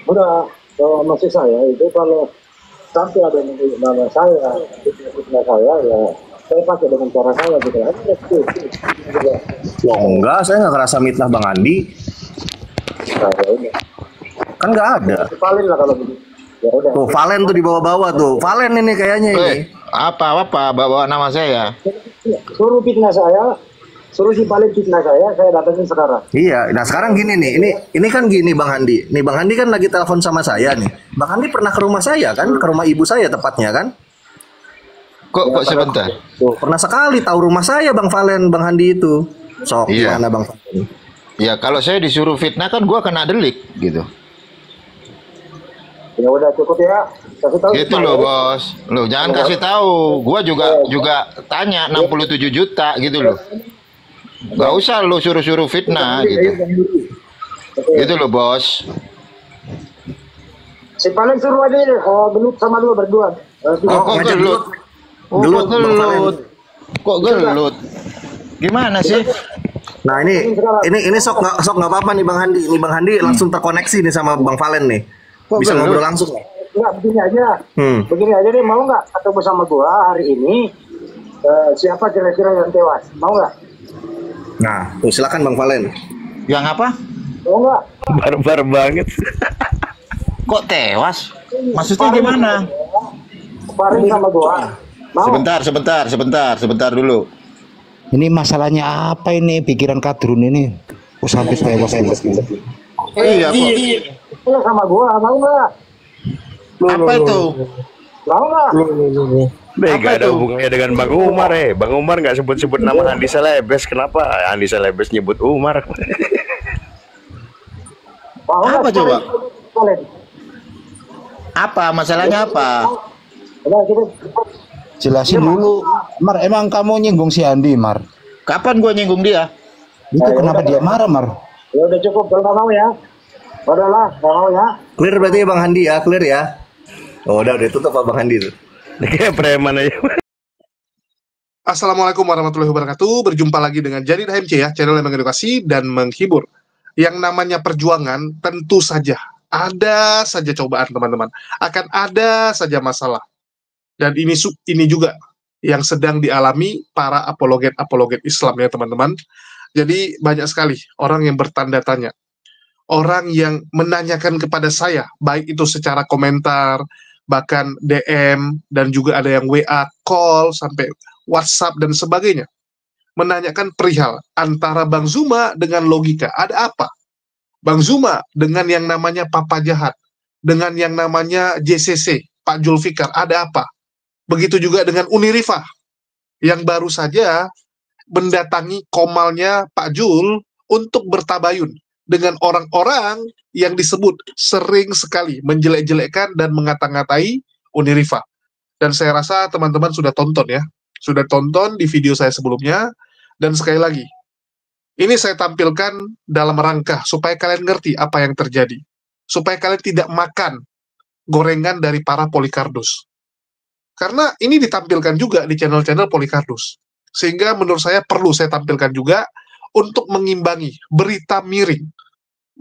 Udah, maksud saya itu kalau sampai ada nama saya, fitnah saya ya saya pakai dengan cara saya gitu kan. Oh enggak, saya nggak ngerasa mitnah Bang Andi. Nah, ya udah. Kan nggak ada. Valin lah kalau begitu. Ya udah. Tuh, Valen tuh di bawah-bawah tuh. Valen ini kayaknya ini. Apa bawa nama saya? Suruh fitnah saya, suruh si Valin fitnah saya datangin sekarang. Iya, nah sekarang gini nih, ini kan gini Bang Handi. Nih Bang Handi kan lagi telepon sama saya nih. Bang Handi pernah ke rumah saya kan, ke rumah ibu saya tepatnya kan? Kok sebentar? Tuh, pernah sekali tahu rumah saya Bang Valen, Bang Handi itu. Sok Iya. gimana Bang Valen? Ya kalau saya disuruh fitnah kan gua kena delik gitu. Ya udah cukup ya. Kasih tahu. Gitu loh bos. Loh jangan kasih tahu. Gua juga tanya 67 juta gitu loh. Gak usah lo suruh-suruh fitnah gitu. Gitu loh bos. Si Valin suruh aja gelut sama lu berdua. Oh, kok gelut? Gelut, Bang Valen. Kok gelut? Gimana sih? Nah ini sok nggak apa-apa nih Bang Handi. Ini Bang Handi langsung terkoneksi nih sama Bang Valen nih. Bisa ngobrol langsung nih. Enggak, begini aja. Begini aja nih, mau nggak ketemu sama gua hari ini? Siapa kira-kira yang tewas? Mau nggak? Nah, tuh silakan Bang Valen. Yang apa? Mau nggak? Barbar banget. Kok tewas? Maksudnya gimana? Kemarin sama gua. Mau? Sebentar dulu. Ini masalahnya apa ini pikiran kadrun ini? Kok sampai tewas? Iya kok. Iya sama gua, mau nggak? Apa itu? Mau nggak? Gak ada hubungannya dengan Bang Umar Bang Umar nggak sebut-sebut nama Andi Celebes. Kenapa Andi Celebes nyebut Umar? Mau nggak? Apa coba? Valin. Apa masalahnya apa? Udah gitu. Jelasin dulu, Mar. Emang kamu nyinggung si Andi, Mar? Kapan gua nyinggung dia? Itu kenapa dia marah, Mar? Ya udah cukup, kalau nggak mau ya. Udahlah, nggak mau ya. Clear berarti ya Bang Handi ya, clear ya. Oh udah tutup Bang Handi tuh. Kayak preman aja. Assalamualaikum warahmatullahi wabarakatuh. Berjumpa lagi dengan Jadi HMC ya, channel yang mengedukasi dan menghibur. Yang namanya perjuangan tentu saja ada saja cobaan teman-teman. Akan ada saja masalah. Dan ini juga yang sedang dialami para apologet Islam ya teman-teman. Jadi banyak sekali orang yang bertanda tanya. Orang yang menanyakan kepada saya, baik itu secara komentar, bahkan DM, dan juga ada yang WA, call, sampai WhatsApp, dan sebagainya. Menanyakan perihal antara Bang Zuma dengan logika. Ada apa? Bang Zuma dengan yang namanya Papa Jahat, dengan yang namanya JCC, Pak Julfikar, ada apa? Begitu juga dengan Unirifah, yang baru saja mendatangi komalnya Pak Jul untuk bertabayun dengan orang-orang yang disebut sering sekali menjelek-jelekkan dan mengata-ngatai Unirifah. Dan saya rasa teman-teman sudah tonton ya, sudah tonton di video saya sebelumnya, dan sekali lagi, ini saya tampilkan dalam rangka supaya kalian ngerti apa yang terjadi, supaya kalian tidak makan gorengan dari para Polikardus. Karena ini ditampilkan juga di channel-channel Polikardus, sehingga menurut saya perlu saya tampilkan juga untuk mengimbangi berita miring,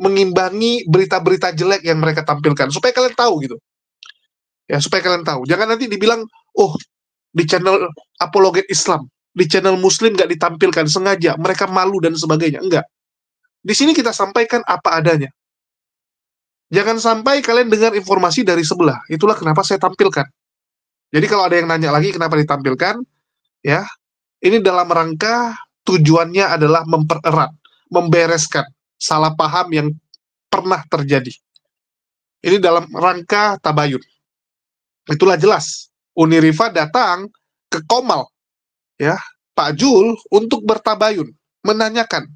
mengimbangi berita-berita jelek yang mereka tampilkan, supaya kalian tahu gitu. Ya, supaya kalian tahu. Jangan nanti dibilang, oh, di channel apologet Islam, di channel Muslim nggak ditampilkan sengaja, mereka malu dan sebagainya. Enggak. Di sini kita sampaikan apa adanya. Jangan sampai kalian dengar informasi dari sebelah. Itulah kenapa saya tampilkan. Jadi kalau ada yang nanya lagi kenapa ditampilkan, ya, ini dalam rangka tujuannya adalah mempererat, membereskan salah paham yang pernah terjadi. Ini dalam rangka tabayun. Itulah jelas. Unirifah datang ke Komal, ya, Pak Jul untuk bertabayun, menanyakan.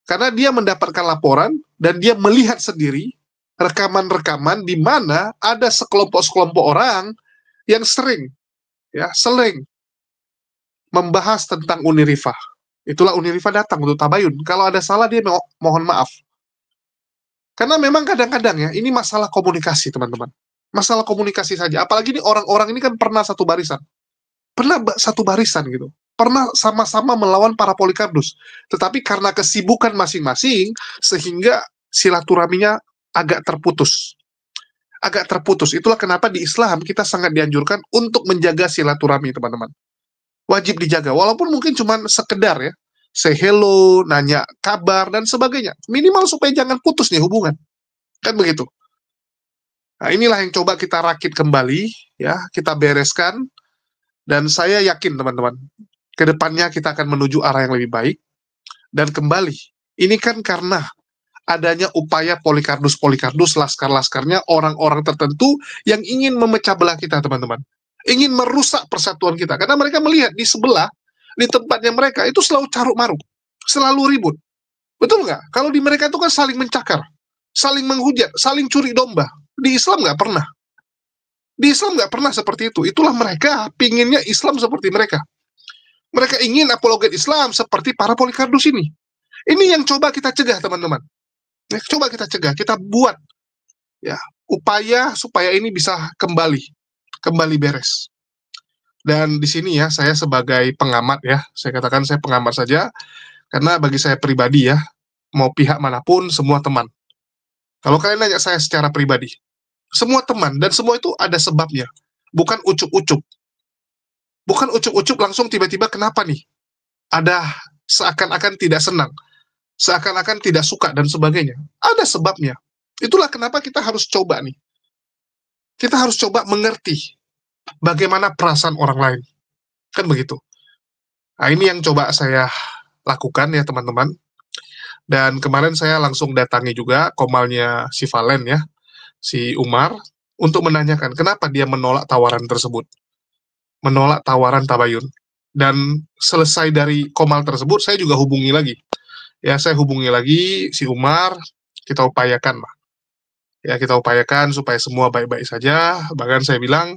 Karena dia mendapatkan laporan dan dia melihat sendiri rekaman-rekaman di mana ada sekelompok-sekelompok orang yang sering membahas tentang Unirifah. Itulah Unirifah datang untuk tabayun. Kalau ada salah dia mohon maaf. Karena memang kadang-kadang ya, ini masalah komunikasi teman-teman. Masalah komunikasi saja. Apalagi ini orang-orang ini kan pernah satu barisan. Pernah satu barisan gitu. Pernah sama-sama melawan para Polikardus. Tetapi karena kesibukan masing-masing, sehingga silaturahminya agak terputus. Agak terputus. Itulah kenapa di Islam kita sangat dianjurkan untuk menjaga silaturahmi, teman-teman. Wajib dijaga, walaupun mungkin cuma sekedar ya, say hello, nanya kabar, dan sebagainya. Minimal supaya jangan putus nih hubungan. Kan begitu. Nah, inilah yang coba kita rakit kembali, ya, kita bereskan, dan saya yakin, teman-teman, ke depannya kita akan menuju arah yang lebih baik, dan kembali. Ini kan karena adanya upaya Polikardus, laskar-laskarnya, orang-orang tertentu yang ingin memecah belah kita, teman-teman. Ingin merusak persatuan kita. Karena mereka melihat di sebelah, di tempatnya mereka, itu selalu caruk-maruk. Selalu ribut. Betul nggak? Kalau di mereka itu kan saling mencakar, saling menghujat, saling curi domba. Di Islam nggak pernah. Di Islam nggak pernah seperti itu. Itulah mereka, pinginnya Islam seperti mereka. Mereka ingin apologet Islam seperti para Polikardus ini. Ini yang coba kita cegah, teman-teman. Coba kita cegah, kita buat ya upaya supaya ini bisa kembali beres. Dan di sini ya saya sebagai pengamat ya, saya katakan saya pengamat saja karena bagi saya pribadi ya, mau pihak manapun semua teman. Kalau kalian nanya saya secara pribadi, semua teman dan semua itu ada sebabnya, bukan ucuk-ucuk. Bukan ucuk-ucuk langsung tiba-tiba kenapa nih? Ada seakan-akan tidak senang, seakan-akan tidak suka dan sebagainya. Ada sebabnya. Itulah kenapa kita harus coba nih. Kita harus coba mengerti bagaimana perasaan orang lain. Kan begitu. Nah, ini yang coba saya lakukan ya teman-teman. Dan kemarin saya langsung datangi juga komalnya si Valen ya, si Umar, untuk menanyakan kenapa dia menolak tawaran tersebut. Menolak tawaran tabayun. Dan selesai dari komal tersebut, saya juga hubungi lagi. Ya, saya hubungi lagi si Umar, kita upayakan lah. Ya, kita upayakan supaya semua baik-baik saja. Bahkan saya bilang,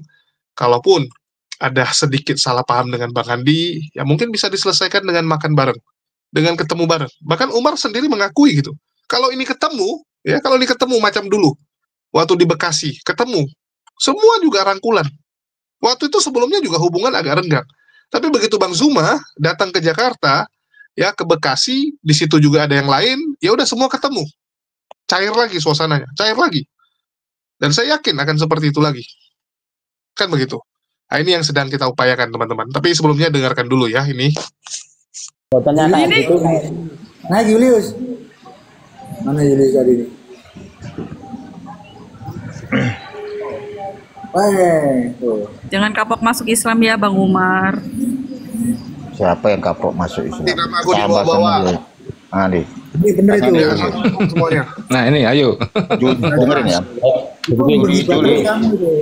kalaupun ada sedikit salah paham dengan Bang Andi, ya mungkin bisa diselesaikan dengan makan bareng, dengan ketemu bareng. Bahkan Umar sendiri mengakui gitu. Kalau ini ketemu, ya kalau ini ketemu macam dulu, waktu di Bekasi, ketemu, semua juga rangkulan. Waktu itu sebelumnya juga hubungan agak renggang. Tapi begitu Bang Zuma datang ke Jakarta, ya ke Bekasi, di situ juga ada yang lain, ya udah semua ketemu. Cair lagi suasananya, cair lagi. Dan saya yakin akan seperti itu lagi. Kan begitu. Nah, ini yang sedang kita upayakan teman-teman. Tapi sebelumnya dengarkan dulu ya ini. Fotonya kayak gitu. Nah Julius. Mana Julius tadi ini? Tuh. Jangan kapok masuk Islam ya Bang Umar. Siapa yang kapok masuk Islam? Nama aku dibawa-bawa. Adi. Ini bener itu. Semuanya. Nah ini ayo. Dengerin ya.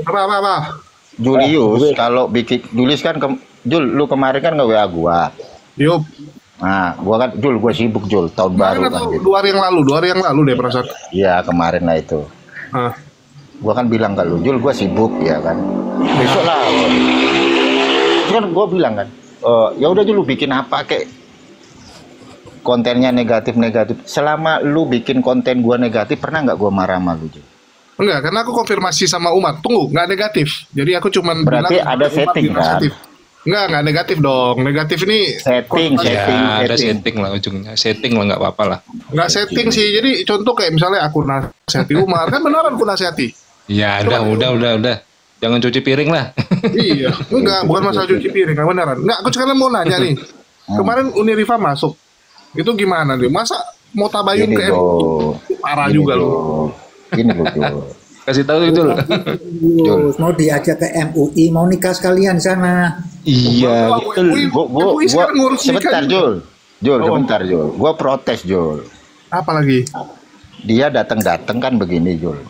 Apa? Julius, kalau bikin Julius kan Jul, lu kemarin kan nge WA gua. Yup. Nah, gua kan Jul, gua sibuk Jul, tahun baru kan. Gitu. 2 hari yang lalu deh perasaan. Iya, kemarin lah itu. Gua kan bilang ke lu, Jul, gua sibuk ya kan. Besok lah. Kan gua bilang kan, ya udah Jul, lu bikin apa kek? Kontennya negatif. Selama lu bikin konten gua negatif, pernah nggak gua marah sama lu, Jul? Enggak, karena aku konfirmasi sama Umar. Tunggu, nggak negatif. Jadi aku cuman berarti bilang, ada setting kan? Nggak negatif dong. Negatif ini setting. Ada setting lah ujungnya. Setting lah nggak apa-apa lah. Nggak setting sih. Jadi contoh kayak misalnya aku nasihati Umar, kan beneran aku nasihati. Ya, udah. Jangan cuci piring lah. Iya, enggak, bukan masalah cuci piring, nggak beneran. Enggak, aku sekarang mau nanya nih. Kemarin Unirifa masuk. Itu gimana nih? Masa mau tabayun ke MUI? Parah juga loh. Ini loh. Kasih tahu itu loh. Mau diajak ke MUI, mau nikah sekalian sana. Iya, Gua sebentar Jul, sebentar Jul. Gua protes Jul. Apa lagi? Dia datang kan begini Jul.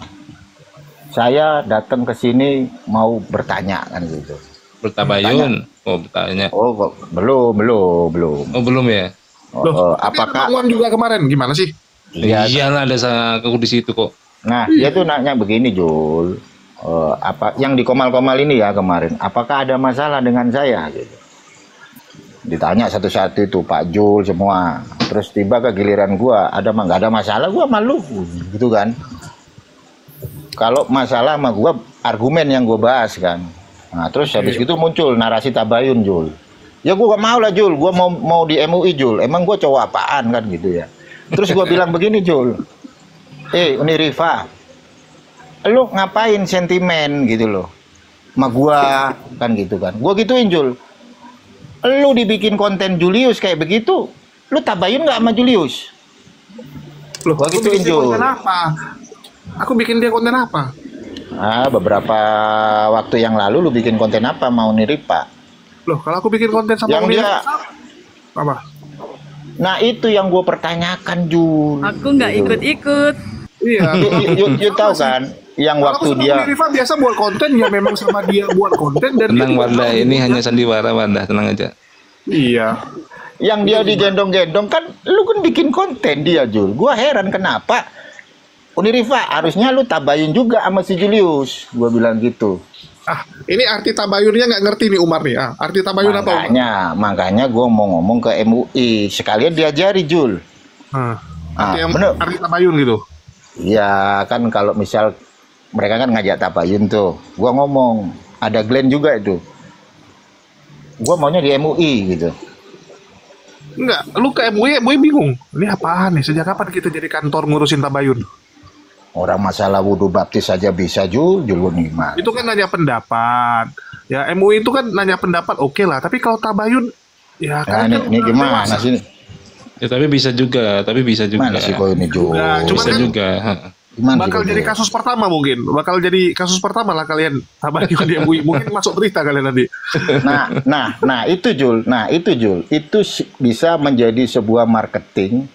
Saya datang ke sini mau bertanya kan gitu. Bertabayun. Oh, bertanya. Oh, belum. Oh, belum ya? Apakah Uang juga kemarin gimana sih? Iyalah ada aku di situ kok. Nah, dia tuh nanya begini, Jul. Apa yang di komal-komal ini ya kemarin, apakah ada masalah dengan saya gitu. Ditanya satu-satu itu Pak Jul semua. Terus tiba ke giliran gua, nggak ada masalah, gua malu gitu kan. Kalau masalah sama gua argumen yang gua bahas kan. Nah, terus habis itu muncul narasi tabayun, Jul. Ya gua gak mau lah, Jul. Gua mau di MUI, Jul. Emang gua cowok apaan kan gitu ya. Terus gua bilang begini, Jul. Uni Rifa, lu ngapain sentimen gitu loh sama gua kan gitu kan. Gua gituin Jul, lu dibikin konten Julius kayak begitu, lu tabayun nggak sama Julius? Loh, Gua aku gituin bikin dia Jul. konten apa? Aku bikin dia konten apa? Beberapa waktu yang lalu lu bikin konten apa sama Uni Rifa? Loh, kalau aku bikin konten sama Yang Uni dia- apa? Nah itu yang gue pertanyakan Jul. Aku nggak ikut-ikut. Iya. You tahu kan, yang Kalau waktu aku sama dia Uni Rifa biasa buat konten ya memang sama dia buat konten dan Tenang dia juga Wanda, tahu. ini hanya sandiwara Wanda, tenang aja. Iya. yang dia digendong-gendong kan, lu kan bikin konten dia Jul. Gua heran kenapa Uni Rifa harusnya lu tabayun juga sama si Julius. Gua bilang gitu. Ini arti tabayunnya nggak ngerti nih Umar nih. Arti tabayun apa? Umar? Makanya gue mau ngomong ke MUI sekalian diajari Jul. Bener. Arti tabayun gitu. Ya kan kalau misal mereka kan ngajak tabayun tuh, gua ngomong ada Glenn juga itu. Gua maunya di MUI gitu. Enggak, lu ke MUI bingung. Ini apaan nih? Sejak kapan kita jadi kantor ngurusin tabayun? Orang masalah wudhu baptis saja bisa Jul gimana? Itu kan nanya pendapat. Ya MUI itu kan nanya pendapat oke lah. Tapi kalau tabayun, ya Nah, kan ini gimana dewasa. sih? Ya tapi bisa juga. Mana sih kau ini Jul? Nah, cuma Bisa kan juga. Gimana bakal sih, jadi Jul? kasus pertama mungkin. Bakal jadi kasus pertama lah kalian tabayun di MUI. Mungkin masuk berita kalian nanti. Nah itu Jul. Itu bisa menjadi sebuah marketing.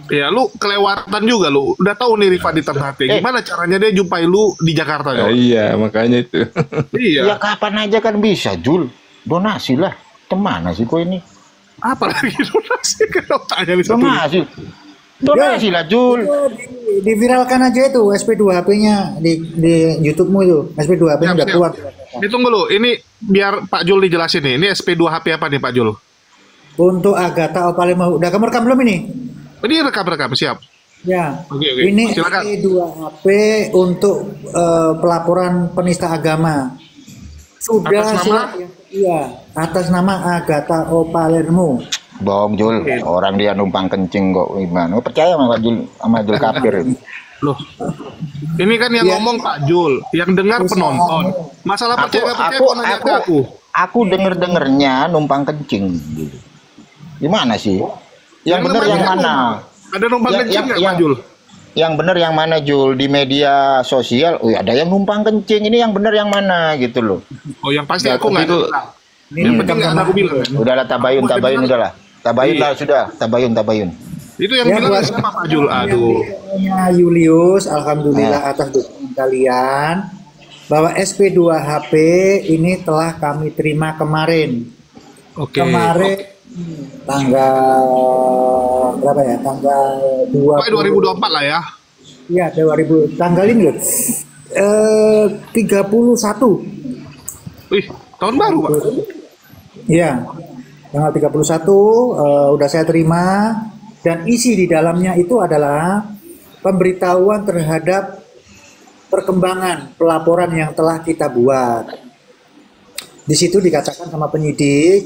Ya lu kelewatan juga lu. Udah tahu nih Rifa di Ternate. Gimana caranya dia jumpai lu di Jakarta ya? Iya, makanya itu. Ya Iya. kapan aja kan bisa Jul. Donasi lah. Kemana sih kau ini? Apa lagi donasi? Kalau tanya nih satu. Donasi lah Jul. Diviralkan aja itu SP2HP-nya di YouTube-mu itu. SP2HP-nya udah Siap. keluar. Ini tunggu lu. Ini biar Pak Jul dijelasin nih. Ini SP2HP apa nih Pak Jul? Untuk Agatha Opalema, udah kamu rekam belum ini? Ini rekam siap. Ya. Oke. Ini Silakan. SP2HP untuk pelaporan penista agama. Sudah Atas nama? siap. Iya, atas nama Agatha Opalermo. Bohong Jul. Orang dia numpang kencing kok gimana? Gua percaya sama Jul kafir. Loh. Ini kan yang Iya. ngomong Pak Jul, yang dengar penonton. Masalah percaya nggak percaya kok nanya ke aku. Aku denger-dengernya numpang kencing gitu. Gimana sih? Yang benar namanya yang apa? mana? Ada numpang kencing nggak Pak Jul? Yang benar yang mana Jul? Di media sosial, ada yang numpang kencing. Ini yang benar yang mana gitu loh. Oh yang pasti Ya, aku nggak itu- ada. Yang penting nggak ada aku bilang. Udahlah tabayun udahlah. Tabayun lah sudah, tabayun. Itu yang Ya, bilang buat- siapa Pak Jul? Aduh. Ya, Julius, alhamdulillah atas dukungan kalian bahwa SP2HP ini telah kami terima kemarin. Oke. Kemarin tanggal berapa ya? Tanggal Pokoknya 2024 lah ya. Ya, 2000 tanggal ini loh. 31. Wih, tahun baru Pak. Iya. Tanggal 31 udah saya terima dan isi di dalamnya itu adalah pemberitahuan terhadap perkembangan pelaporan yang telah kita buat. Di situ dikatakan sama penyidik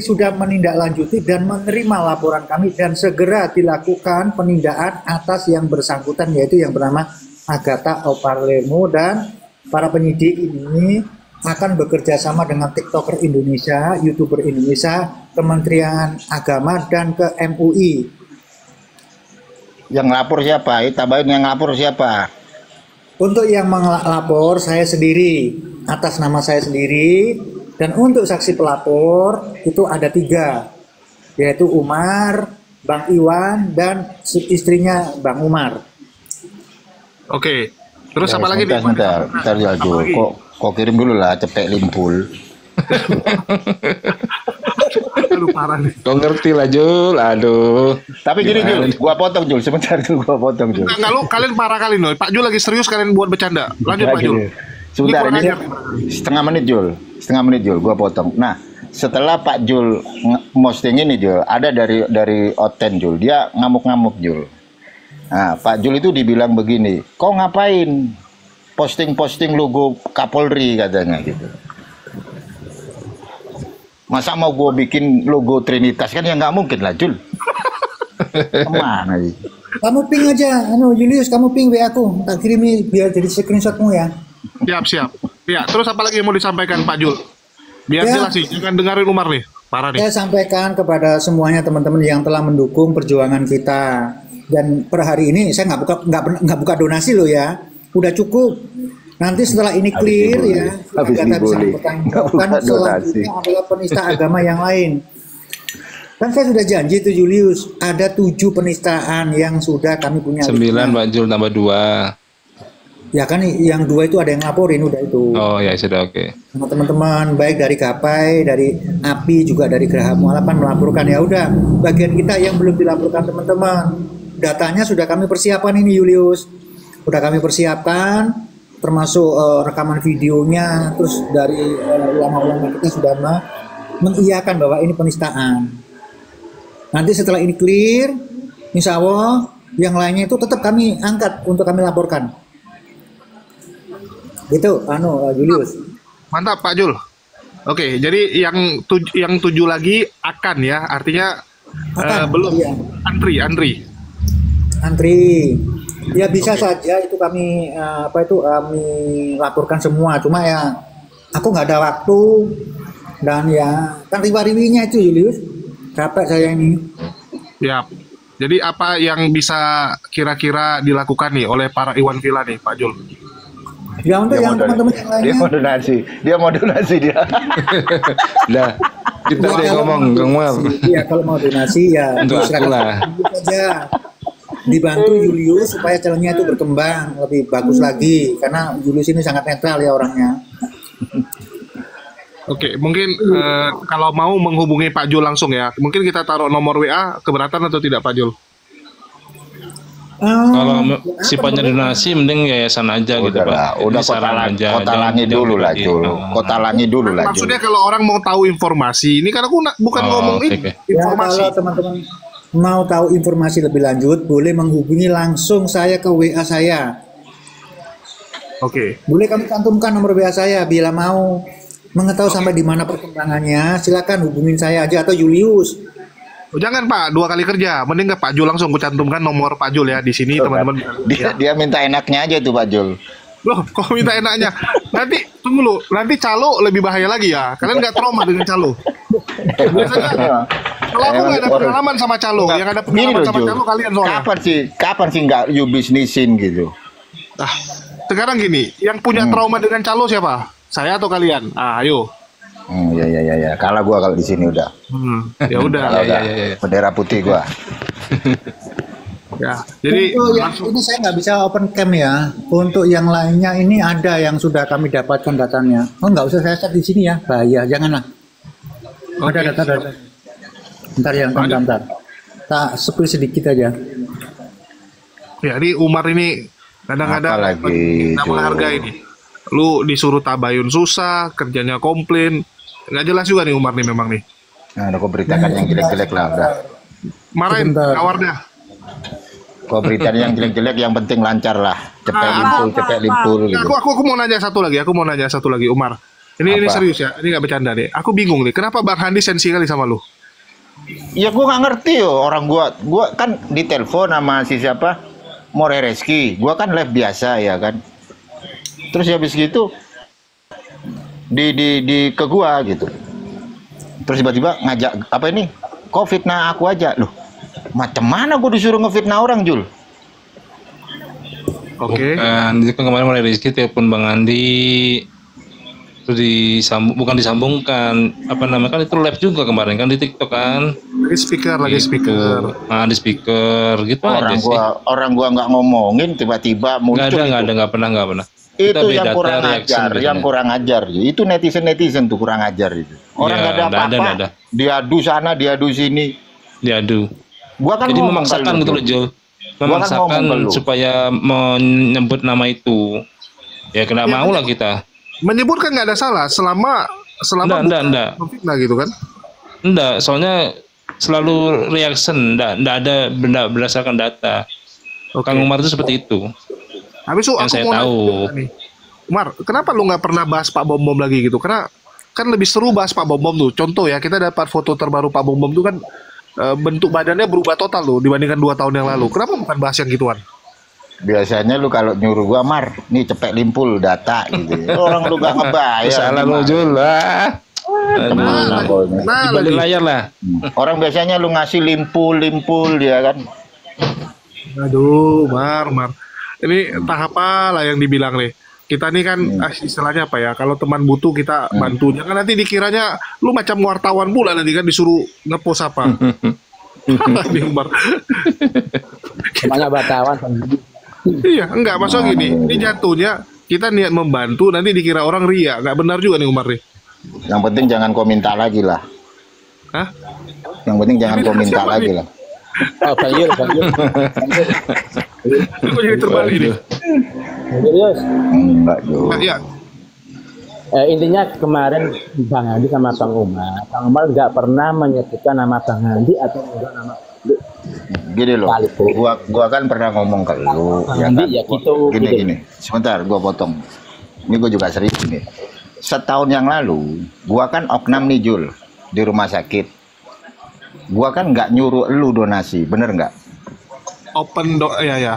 sudah menindaklanjuti dan menerima laporan kami dan segera dilakukan penindakan atas yang bersangkutan yaitu yang bernama Agatha Opalermo, dan para penyidik ini akan bekerja sama dengan TikToker Indonesia, YouTuber Indonesia, Kementerian Agama dan ke MUI. Yang lapor siapa? Tabayun yang lapor siapa? Untuk yang melapor saya sendiri, atas nama saya sendiri, dan untuk saksi pelapor itu ada 3, yaitu Umar, Bang Iwan, dan istrinya Bang Umar. Oke. Terus apa lagi nih? Sebentar ya Jul. Kok kirim dulu lah cepet limpul. Aduh parah nih. Kau ngerti lah Jul, aduh. Tapi gini Jul, gua potong Jul, sebentar dulu gua potong Jul. Enggak lu kalian parah kali nih. Pak Jul lagi serius kalian buat bercanda. Lanjut Pak Jul. Sebentar kurang ini ajar. setengah menit Jul, gua potong. Nah, setelah Pak Jul posting ini Jul, ada dari Oten Jul, dia ngamuk-ngamuk Jul. Nah, Pak Jul itu dibilang begini, kau ngapain posting logo Kapolri katanya gitu. Masa mau gue bikin logo Trinitas kan ya nggak mungkin lah Jul. Kemana sih? Kamu ping aja, Julius, kamu ping WA aku, tak kirimi biar jadi screenshotmu ya. Siap. Ya, terus apa lagi yang mau disampaikan Pak Jul? Biar Ya. jelas sih, jangan dengerin Umar nih. Parah nih. Saya sampaikan kepada semuanya teman-teman yang telah mendukung perjuangan kita. Dan per hari ini saya nggak buka donasi loh ya, udah cukup. Nanti setelah ini clear ya, Habis kita bisa dibully. mempertanggungjawabkan Nggak buka donasi. selanjutnya adalah penista agama yang lain. Kan saya sudah janji tuh Julius, ada 7 penistaan yang sudah kami punya. 9 Pak Jul tambah 2. Ya kan yang 2 itu ada yang laporin udah itu. Oh ya sudah oke. Sama teman-teman baik dari Gapai, dari API juga dari Geraha Mu'alafan melaporkan ya udah. Bagian kita yang belum dilaporkan teman-teman, datanya sudah kami persiapkan ini Julius. Udah kami persiapkan termasuk rekaman videonya, terus dari ulama-ulama kita sudah mengiyakan bahwa ini penistaan. Nanti setelah ini clear, insya Allah yang lainnya itu tetap kami angkat untuk kami laporkan. Gitu, Julius. Mantap Pak Jul. Oke, jadi yang 7 lagi akan ya, artinya belum. Iya. Antri. Ya bisa saja itu kami kami laporkan semua. Cuma ya aku nggak ada waktu dan ya kan riwa-riwinya itu Julius. Capek saya ini. Ya. Jadi apa yang bisa kira-kira dilakukan nih oleh para Iwan Villa nih, Pak Jul? Ya untuk yang teman-teman yang lainnya. Dia mau donasi dia. Udah. Kita Ya, dia kalau ngomong, mau Kang Umar. donasi, ya kalau mau donasi ya Untuk aku silakan lah. aja. Dibantu Julius supaya channelnya itu berkembang lebih bagus lagi karena Julius ini sangat netral ya orangnya. Oke, mungkin kalau mau menghubungi Pak Jul langsung ya, mungkin kita taruh nomor WA, keberatan atau tidak Pak Jul? Kalau sifatnya donasi mending yayasan aja gitu Pak. Udah Ini saran aja. kota Jangan- langi jangan dulu lah pribadi. Jul. Oh. Kota langi dulu lah Jul. Maksudnya kalau orang mau tahu informasi, ini kan aku bukan Oh, ngomong oke, ini, oke. Ya informasi. kalau teman-teman mau tahu informasi lebih lanjut boleh menghubungi langsung saya ke WA saya. Oke. Boleh kami cantumkan nomor WA saya bila mau mengetahui sampai di mana perkembangannya. Silakan hubungin saya aja atau Julius. Oh, jangan Pak, 2 kali kerja. Mending ke Pak Jul langsung, ku cantumkan nomor Pak Jul ya di sini teman-teman. Dia minta enaknya aja tuh Pak Jul. Loh, kok minta enaknya? Nanti tunggu lu, nanti calo lebih bahaya lagi ya. Kalian nggak trauma dengan calo? Biasanya kalau aku nggak ada pengalaman sama calo, yang ada Gini pengalaman loh, sama Jul. calo kalian soalnya. Kapan sih nggak you bisnisin gitu? Ah, sekarang gini, yang punya trauma dengan calo siapa? Saya atau kalian? Ah, ayo. Ya. Kalah gua kalau di sini udah. Ya udah. Bendera putih gua. Ya, jadi Untuk yang ini saya nggak bisa open cam ya. Untuk yang lainnya ini ada yang sudah kami dapatkan datanya. Oh nggak usah saya share di sini ya, bahaya. Janganlah. Ada data. Bentar ya, bentar. Tak spill sedikit aja. ya ini Umar ini kadang-kadang Apalagi, nggak Jul. menghargai ini. Lu disuruh tabayun susah, kerjanya komplain. Nggak jelas juga nih Umar nih memang nih. Nah, kau beritakan yang jelek-jelek lah udah. Marahin Sebentar. Kawardah. Kau beritakan yang jelek-jelek, yang penting lancar lah. Cepet limpul gitu. Aku mau nanya satu lagi, Umar. Ini Apa? serius ya, ini nggak bercanda nih. Aku bingung nih, kenapa Bang Handi sensi kali sama lu? Ya gua nggak ngerti yo, orang gua kan ditelepon sama si siapa? More Reski. Gua kan live biasa ya kan. Terus habis gitu di ke gua gitu. Terus tiba-tiba ngajak apa ini? Kok fitnah aku aja loh. Macam mana gua disuruh ngefitnah orang, Jul? Oke. Itu kan kemarin mulai Rizky telepon Bang Andi, terus bukan disambungkan, apa namanya kan itu live juga kemarin kan di TikTok kan. Lagi speaker. Nah, di speaker gitu aja sih. Orang gua nggak ngomongin tiba-tiba muncul Nggak pernah. itu Kita yang beda kurang reaction ajar, biasanya. yang kurang ajar. Itu netizen tuh kurang ajar itu. Orang Ya, nggak ada nggak ada. apa-apa. Diadu sana, diadu sini. Diadu. Gua kan Jadi ngomong memaksakan ke lu, gitu loh, Jul. Gua kan Memaksakan ngomong ke lu. supaya menyebut nama itu. Ya kena mau lah kita. Menyebut kan nggak ada salah selama Enggak. fitnah gitu kan? Enggak, soalnya selalu reaction, enggak ada benda berdasarkan data. Kang Umar itu seperti itu. Habis itu Yang aku saya mau tahu. nanya nih. Umar, kenapa lu nggak pernah bahas Pak Bom Bom lagi gitu? Karena kan lebih seru bahas Pak Bom Bom tuh. Contoh ya, kita dapat foto terbaru Pak Bom Bom tuh kan bentuk badannya berubah total loh dibandingkan 2 tahun yang lalu. Kenapa bukan bahas yang gituan? Biasanya lu kalau nyuruh gua Mar, nih cepet limpul data gitu. Orang lu gak ngebayar. Salah lo Jul lah. Nah, Di layar lah. Orang biasanya lu ngasih limpul ya kan. Aduh, Mar. Ini entah apa lah yang dibilang nih. Kita nih kan istilahnya apa ya? Kalau teman butuh kita bantu. Jangan nanti dikiranya lu macam wartawan pula nanti kan disuruh ngepost apa. Nih, Mar. Banyak wartawan. Iya, enggak maksudnya gini. Ini jatuhnya kita niat membantu nanti dikira orang ria. Enggak benar juga nih Umar nih. Yang penting jangan kau minta lagi lah. Hah? Yang penting jangan kau minta lagi lah. Oh, Bang Kok jadi terbalik nih? Serius. Enggak, Jo. Iya. Intinya kemarin Bang Handi sama Bang Umar nggak pernah menyebutkan nama Bang Handi atau enggak nama Gini loh, gua kan pernah ngomong ke lu, ya kan? Ya gitu, Gini. Sebentar, gua potong. Ini gua juga serius nih. Setahun yang lalu, gua kan oknam nih Jul di rumah sakit. Gua kan nggak nyuruh lu donasi, bener nggak? Aku ya,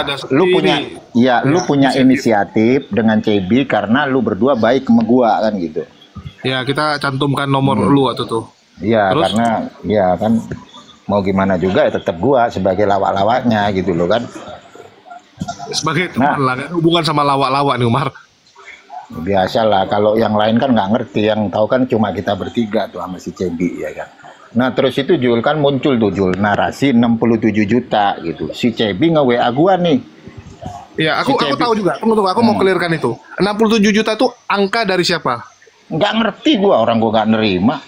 ada. Lu punya inisiatif dengan CB karena lu berdua baik sama gua kan gitu. Ya, kita cantumkan nomor lu waktu tuh. Iya, karena ya kan mau gimana juga ya tetap gua sebagai lawak-lawaknya gitu loh kan. Sebagai teman lah, kan hubungan sama lawak-lawak nih Umar. Biasalah, kalau yang lain kan nggak ngerti, yang tahu kan cuma kita bertiga tuh sama si Cebi ya kan. Nah terus itu Jul kan muncul tuh Jul narasi 67 juta gitu. Si Cebi nge-WA gua nih. Iya, aku tahu juga. Tunggu, aku mau clearkan itu. 67 juta tuh angka dari siapa? Nggak ngerti gua, orang gua nggak nerima.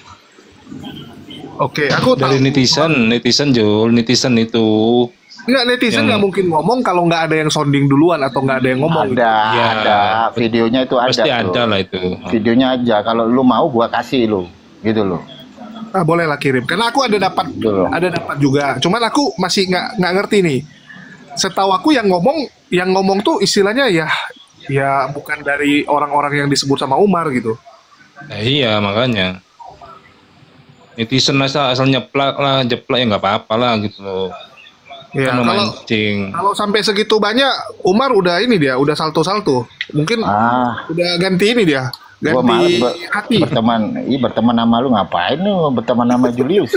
Oke, aku dari tahu. netizen Jul, netizen itu. Enggak, netizen nggak mungkin ngomong kalau nggak ada yang sounding duluan atau nggak ada yang ngomong. Ada videonya itu ada. Pasti ada lah itu. Videonya aja, kalau lu mau gua kasih lu, gitu loh. Ah, boleh lah kirim. Karena aku ada dapat juga. Cuman aku masih nggak ngerti nih. Setahu aku yang ngomong tuh istilahnya ya bukan dari orang-orang yang disebut sama Umar gitu. Iya makanya. Netizen asal nyeplak lah, jeplak ya nggak apa-apa lah gitu loh. Ya, kalau sampai segitu banyak Umar udah salto. Mungkin udah ganti ini dia. Ganti hati. Berteman sama lu ngapain lu berteman sama Julius?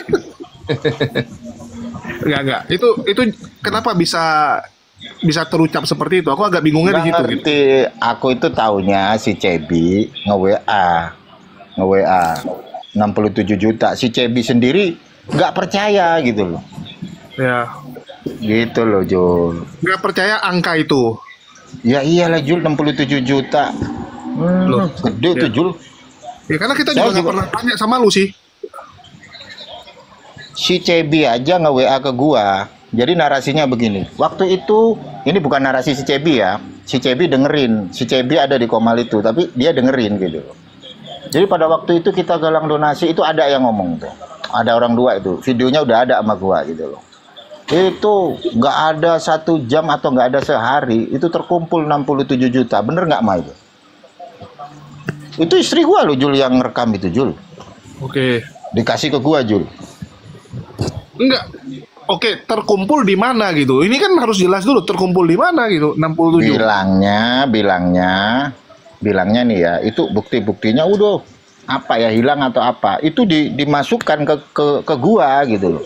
Enggak. Itu kenapa bisa terucap seperti itu? Aku agak bingungnya di situ. Ngerti. Aku itu taunya si Cebi nge-WA 67 juta. Si Cebi sendiri nggak percaya gitu loh. Ya. Gitu loh Jul. Nggak percaya angka itu. Ya iyalah Jul, 67 juta. Gede tuh Jul. Ya karena kita juga nggak pernah tanya sama lu sih. Si Cebi aja nge-WA ke gua. Jadi narasinya begini. Waktu itu, ini bukan narasi si Cebi ya. Si Cebi dengerin. Si Cebi ada di Komal itu, tapi dia dengerin gitu. Jadi pada waktu itu kita galang donasi itu ada yang ngomong tuh. Ada orang dua itu. Videonya udah ada sama gua gitu loh. Itu nggak ada 1 jam atau nggak ada sehari itu terkumpul 67 juta. Bener nggak Ma itu? Itu istri gua loh Jul yang rekam itu Jul. Oke. Dikasih ke gua Jul. Enggak. Oke, terkumpul di mana gitu. Ini kan harus jelas dulu terkumpul di mana gitu. 67. Bilangnya nih ya, itu bukti-buktinya udah apa ya hilang atau apa. Itu dimasukkan ke gua gitu loh.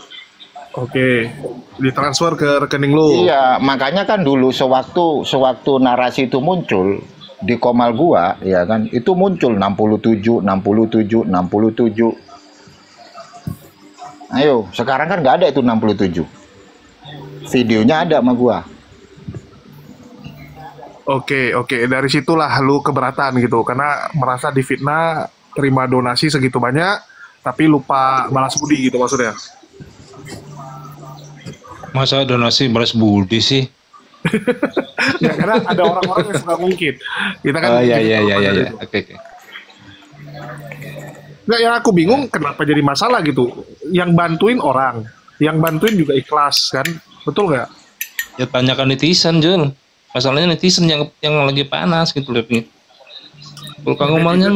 Oke, ditransfer ke rekening lu. Iya, makanya kan dulu sewaktu narasi itu muncul di Komal gua, ya kan, itu muncul 67. Ayo, sekarang kan nggak ada itu 67. Videonya ada sama gua. Oke, dari situlah lu keberatan gitu, karena merasa difitnah, terima donasi segitu banyak, tapi lupa balas budi gitu maksudnya. Masa donasi balas budi sih? Ya karena ada orang-orang yang suka ngungkit. Kita kan iya. Oke. Nggak, yang aku bingung kenapa jadi masalah gitu. Yang bantuin orang, yang bantuin juga ikhlas kan, betul nggak? Ya tanyakan netizen Jul. Masalahnya netizen yang lagi panas gitu loh. Kalau Kang Umarnya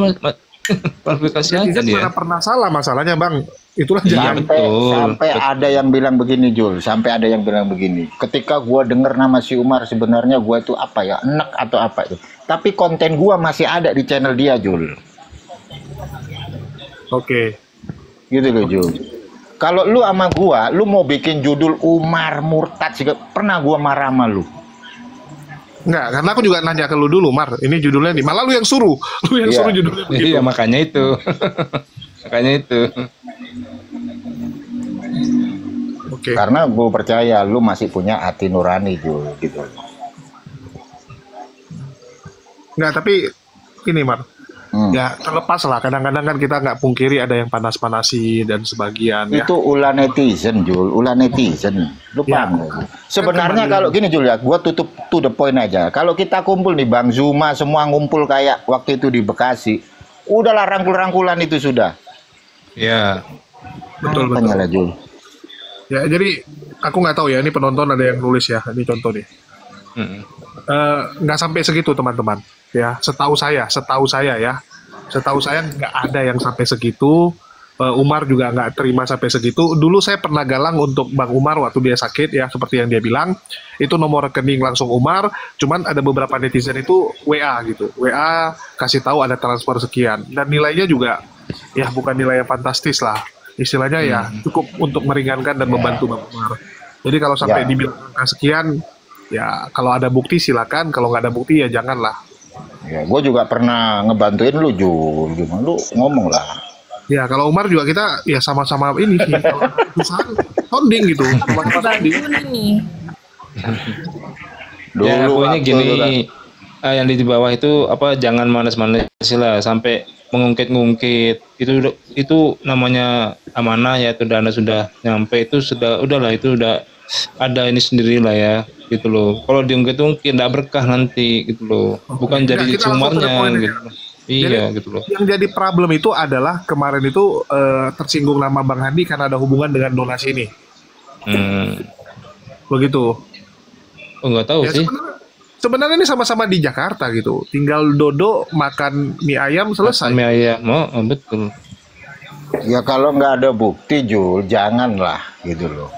Klarifikasi aja Netizen dia. mana pernah salah masalahnya bang. Itulah Iya, jangan. Sampai ada yang bilang begini Jul, sampai ada yang bilang begini. Ketika gua denger nama si Umar sebenarnya gua itu apa ya, enek atau apa itu. Tapi konten gua masih ada di channel dia Jul. Oke. Gitu loh Jul. Kalau lu sama gua, lu mau bikin judul Umar murtad sih, pernah gua marah sama lu. Enggak, karena aku juga nanya ke lu dulu, Mar. Ini judulnya nih. Malah lu yang suruh. Lu yang Iya. suruh judulnya begitu. Iya, makanya itu. Makanya itu. Oke. Karena gue percaya lu masih punya hati nurani Jul, gitu. Enggak, tapi ini, Mar. Ya, terlepas lah. Kadang-kadang kan kita nggak pungkiri ada yang panas-panasi dan sebagian ya. Itu ulah netizen Jul, ulah netizen. Lu Ya. paham nggak? Sebenarnya Kan kalau gini Jul ya, gua tutup to the point aja. Kalau kita kumpul nih Bang Zuma semua ngumpul kayak waktu itu di Bekasi, udahlah rangkul-rangkulan itu sudah. Ya. Betul, betul. Makanya lah Jul. Ya, jadi aku nggak tahu ya. Ini penonton ada yang nulis ya. Ini contoh nih. Nggak sampai segitu teman-teman. Ya, setahu saya ya. Setahu saya nggak ada yang sampai segitu. Umar juga nggak terima sampai segitu. Dulu saya pernah galang untuk Bang Umar waktu dia sakit ya, seperti yang dia bilang. Itu nomor rekening langsung Umar. Cuman ada beberapa netizen itu WA gitu. WA kasih tahu ada transfer sekian. Dan nilainya juga ya bukan nilai yang fantastis lah. Istilahnya ya cukup untuk meringankan dan membantu Bang Umar. Jadi kalau sampai Ya. dibilang angka sekian, ya kalau ada bukti silakan. Kalau nggak ada bukti ya janganlah. Ya, gue juga pernah ngebantuin lu Jul, gimana lu ngomong lah. Ya kalau Umar juga kita ya sama-sama ini sih. Kalau usaha sounding gitu. Sama-sama sounding. Dulu Ya, pokoknya waktu gini, itu kan. yang di bawah itu apa jangan manas-manas lah sampai mengungkit-ngungkit. Itu namanya amanah ya, itu dana sudah nyampe itu sudah udahlah itu udah ada ini sendiri lah ya gitu loh. Kalau diungkit-ungkit enggak berkah nanti gitu loh. Bukan Oke, jadi kita langsung to the sumarnya point aja. gitu. Iya gitu loh. Yang jadi problem itu adalah kemarin itu tersinggung nama Bang Handi karena ada hubungan dengan donasi ini. Begitu. Oh nggak tahu Ya, sih. sebenarnya ini sama-sama di Jakarta gitu. Tinggal Dodo makan mie ayam selesai. Mie ayam, betul. Ya kalau nggak ada bukti Jul, janganlah gitu loh.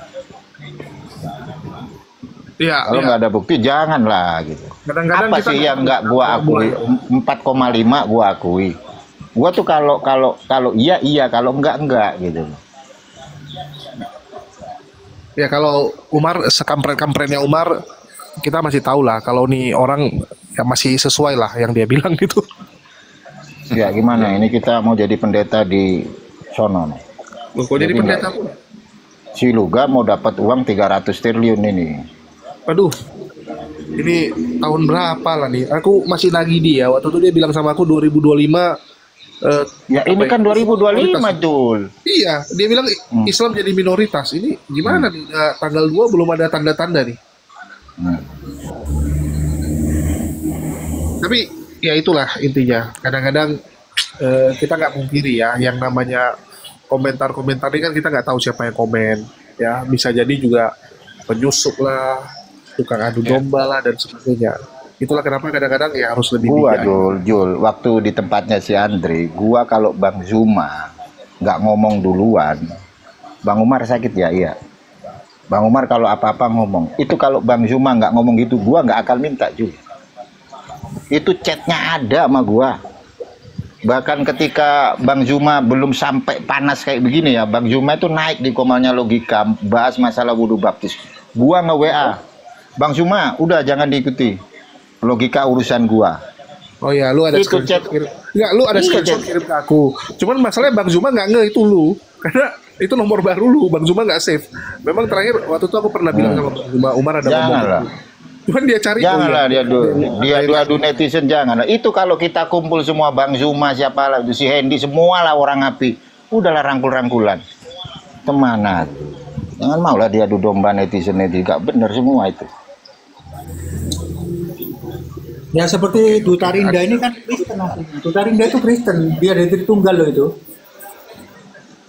Iya. Kalau nggak ada bukti janganlah gitu. Kadang-kadang Apa kita sih yang nggak gua akui? 4,5 gua akui. Gua tuh kalau iya kalau enggak gitu. Ya kalau Umar sekampret-kampretnya Umar, kita masih tahu lah kalau nih orang ya masih sesuai lah yang dia bilang gitu. Ya gimana? Ini kita mau jadi pendeta di sono nih. Loh, kok jadi pendeta pun? Si Luga mau dapat uang 300 triliun ini. Aduh, ini tahun berapa lah nih? Aku masih nagih dia. Waktu itu dia bilang sama aku 2025. Ya ini kan 2025 Jul. Iya, dia bilang Islam jadi minoritas. Ini gimana nih? Tanggal 2 belum ada tanda-tanda nih. Tapi ya itulah intinya. Kadang-kadang kita nggak pungkiri ya, yang namanya komentar-komentar ini kan kita nggak tahu siapa yang komen. Ya bisa jadi juga penyusup lah, tukang adu domba lah dan sebagainya. Itulah kenapa kadang-kadang ya harus lebih Gua bijak. Jul, waktu di tempatnya si Andre, gua kalau Bang Zuma nggak ngomong duluan, Bang Umar sakit ya, iya. Bang Umar kalau apa-apa ngomong. Itu kalau Bang Zuma nggak ngomong gitu, gua nggak akan minta Jul. Itu chatnya ada sama gua. Bahkan ketika Bang Zuma belum sampai panas kayak begini ya, Bang Zuma itu naik di Komalnya Logika, bahas masalah wudhu baptis. Gua nge-WA, Bang Zuma, udah jangan diikuti. Logika urusan gua. Oh ya, lu ada Itu screenshot chat. kirim. Enggak, lu ada Iya, screenshot chat. kirim ke aku. Cuman masalahnya Bang Zuma nggak nge itu lu. Karena itu nomor baru lu, Bang Zuma nggak save. Memang terakhir waktu itu aku pernah bilang sama Bang Zuma, Umar ada ngomong. Janganlah. Cuman dia cari. Janganlah iya. dia adu netizen, janganlah. Itu kalau kita kumpul semua Bang Zuma siapa lah, si Hendy semua lah orang api. Udahlah rangkul-rangkulan. Kemana? Jangan maulah dia adu domba netizen gak bener semua itu. Ya seperti Duta Rinda ini kan Kristen aslinya. Duta Rinda itu Kristen, dia dari Tritunggal loh itu.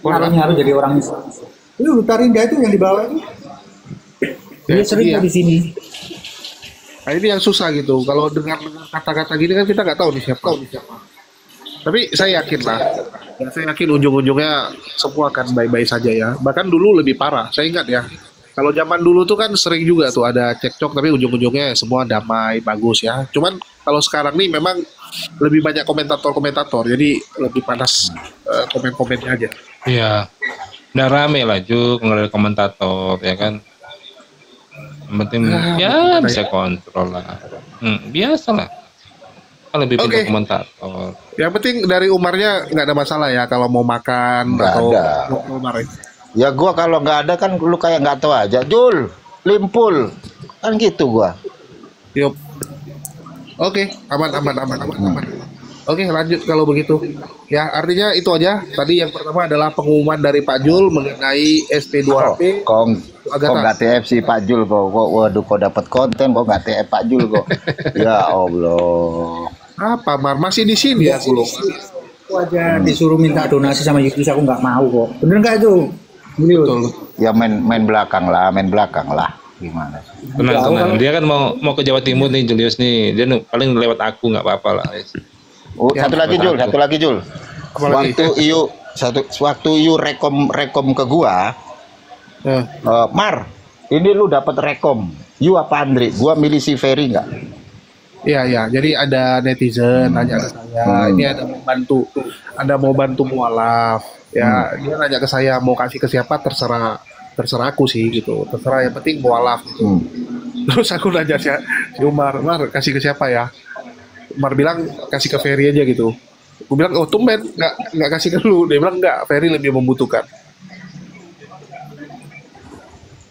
Harus jadi orang Islam. Itu Duta Rinda itu yang di bawah itu. Dia sering iya. di sini. Nah, ini yang susah gitu. Kalau dengar kata-kata gini kan kita nggak tahu nih siapa. Tapi saya yakin lah. Ya, saya yakin ujung-ujungnya semua akan baik-baik saja ya. Bahkan dulu lebih parah. Saya ingat ya. Kalau zaman dulu tuh kan sering juga tuh ada cekcok, tapi ujung-ujungnya semua damai, bagus ya. Cuman kalau sekarang nih memang lebih banyak komentator-komentator, jadi lebih panas komen-komennya aja. Iya. Udah rame lah Juk, nggak ada komentator ya kan. Yang penting ya bisa kontrol lah. Biasa lah. Kan lebih pintar Oke. komentator. Yang penting dari Umarnya nggak ada masalah ya kalau mau makan Nggak atau ada. mau Umar. Ya gua kalau nggak ada kan lu kayak nggak tahu aja. Jul, limpul. Kan gitu gua. Yup. Oke, aman. Oke, lanjut kalau begitu. Ya, artinya itu aja. Tadi yang pertama adalah pengumuman dari Pak Jul mengenai SP2HP. Kok nggak TF si Pak Jul kok. Waduh, kok dapat konten kok nggak TF Pak Jul kok. Ya Allah. Apa, Mar? Masih di sini ya, Kulo? Aku aja disuruh minta donasi sama Yunus, aku nggak mau kok. Bener nggak itu? Betul. Ya main belakang lah. Gimana sih? Tenang. Dia kan mau ke Jawa Timur nih Julius nih. Dia paling lewat aku nggak apa-apa lah. Oh, Ya, satu lagi Jul. Apa lagi? Waktu Iu rekom ke gua, Mar, ini lu dapat rekom. Iu apa Andri? Gua milih si Ferry nggak? Iya. Jadi ada netizen nanya ke saya. Ini ada mau bantu mualaf. Ya, dia nanya ke saya mau kasih ke siapa terserah aku sih gitu. Terserah, yang penting mualaf gitu. Terus aku nanya si Umar kasih ke siapa ya? Umar bilang kasih ke Ferry aja gitu. Gue bilang tumben nggak kasih ke lu. Dia bilang enggak, Ferry lebih membutuhkan.